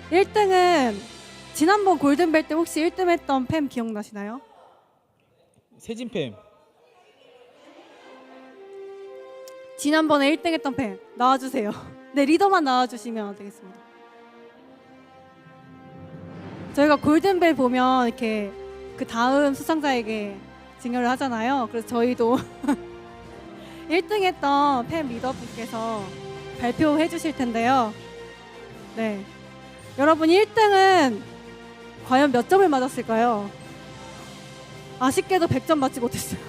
S8: 1등은 지난번 골든벨 때 혹시 1등 했던 팸 기억나시나요?
S5: 세진팸.
S8: 지난번에 1등 했던 팸 나와주세요. 네, 리더만 나와주시면 되겠습니다. 저희가 골든벨 보면 이렇게 그 다음 수상자에게 증여를 하잖아요. 그래서 저희도 1등 했던 팸 리더분께서 발표해 주실 텐데요. 네, 여러분 1등은 과연 몇 점을 맞았을까요? 아쉽게도 100점 맞지 못했어요.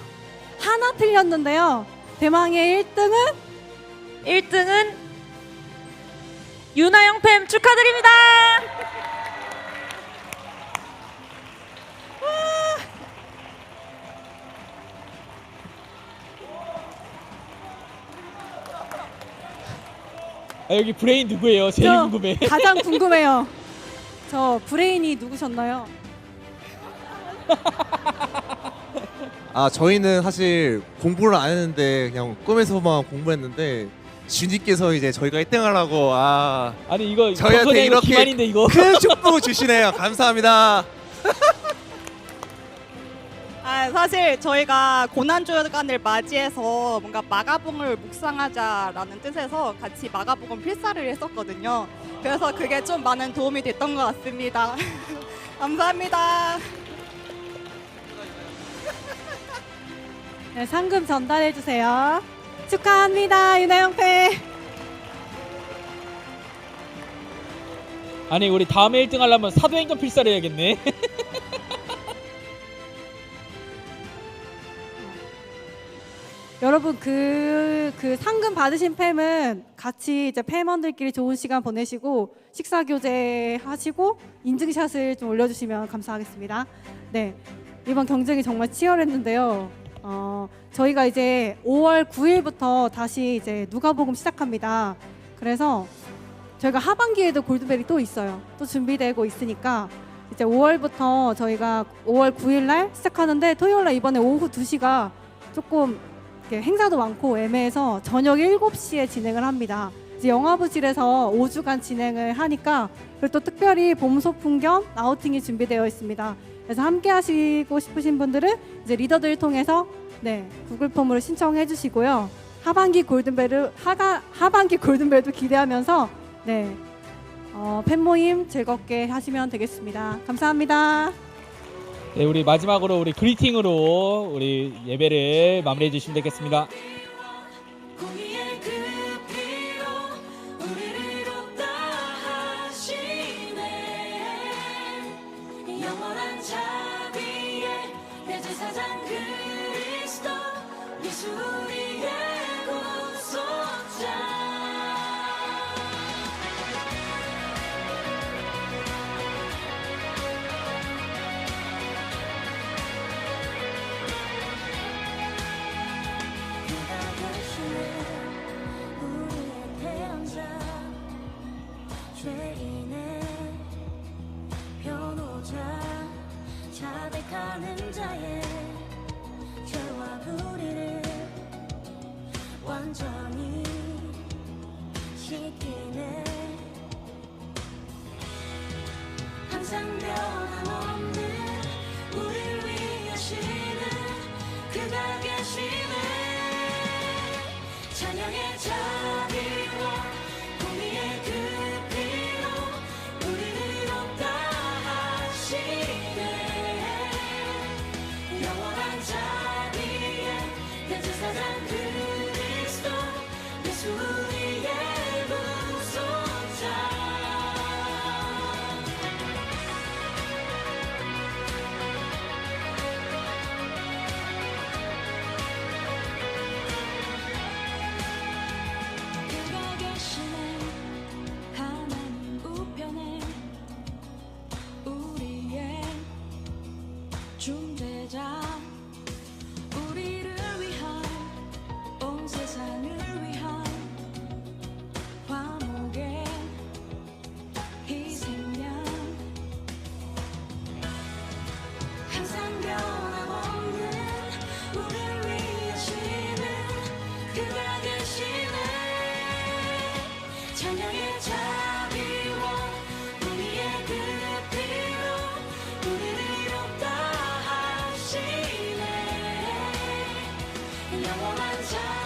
S8: 하나 틀렸는데요. 대망의 1등은
S11: 유나영 팸 축하드립니다.
S5: 여기 브레인 누구예요? 제일
S8: 저
S5: 궁금해.
S8: 가장 궁금해요. 저 브레인이 누구셨나요?
S15: 저희는 사실 공부를 안 했는데 그냥 꿈에서만 공부했는데 주님께서 이제 저희가 1등하라고
S5: 아니 이거
S15: 저희한테 이렇게
S5: 기만인데 이거.
S15: 큰 축복을 주시네요. 감사합니다.
S7: 사실 저희가 고난주간을 맞이해서 뭔가 마가복음을 묵상하자라는 뜻에서 같이 마가복음 필사를 했었거든요. 그래서 그게 좀 많은 도움이 됐던 것 같습니다. 감사합니다.
S8: 네, 상금 전달해 주세요. 축하합니다, 윤혜영패.
S5: 아니 우리 다음에 1등 하려면 사도행전 필사를 해야겠네.
S8: 여러분 그 상금 받으신 팸은 같이 이제 팸원들끼리 좋은 시간 보내시고 식사 교제 하시고 인증샷을 좀 올려주시면 감사하겠습니다. 네, 이번 경쟁이 정말 치열했는데요. 저희가 이제 5월 9일부터 다시 이제 누가복음 시작합니다. 그래서 저희가 하반기에도 골든벨이 또 있어요. 또 준비되고 있으니까 이제 5월부터 저희가 5월 9일 날 시작하는데 토요일 날 이번에 오후 2시가 조금 행사도 많고 애매해서 저녁 7시에 진행을 합니다. 이제 영화부실에서 5주간 진행을 하니까 그리고 또 특별히 봄 소풍 겸 아우팅이 준비되어 있습니다. 그래서 함께 하시고 싶으신 분들은 이제 리더들을 통해서 구글 폼으로 신청해 주시고요. 하반기 골든벨도 기대하면서 팬 모임 즐겁게 하시면 되겠습니다. 감사합니다.
S5: 네, 우리 마지막으로 우리 그리팅으로 우리 예배를 마무리해 주시면 되겠습니다.
S16: 죄인의 변호자 자백하는 자의 죄와 불의를 완전히 씻기네. 항상 변함없는 우리를 위하시는 그가 계시네. 찬양의 자비와 공의의 그 피로 우리를 이롭다 하시네. 영원한 자비의 대제사장 그리스도 예수 우리의 구속자. 그가 계시네. 하나님 우편에 우리의 중재자, 우리를 위한 온 세상을 위한 화목의 희생양. 항상 변함없는 우리를 위하시는 그가 계시네. 찬양의 자비와 공의의 그 피로 우리를 이롭다 하시네. 영원한 자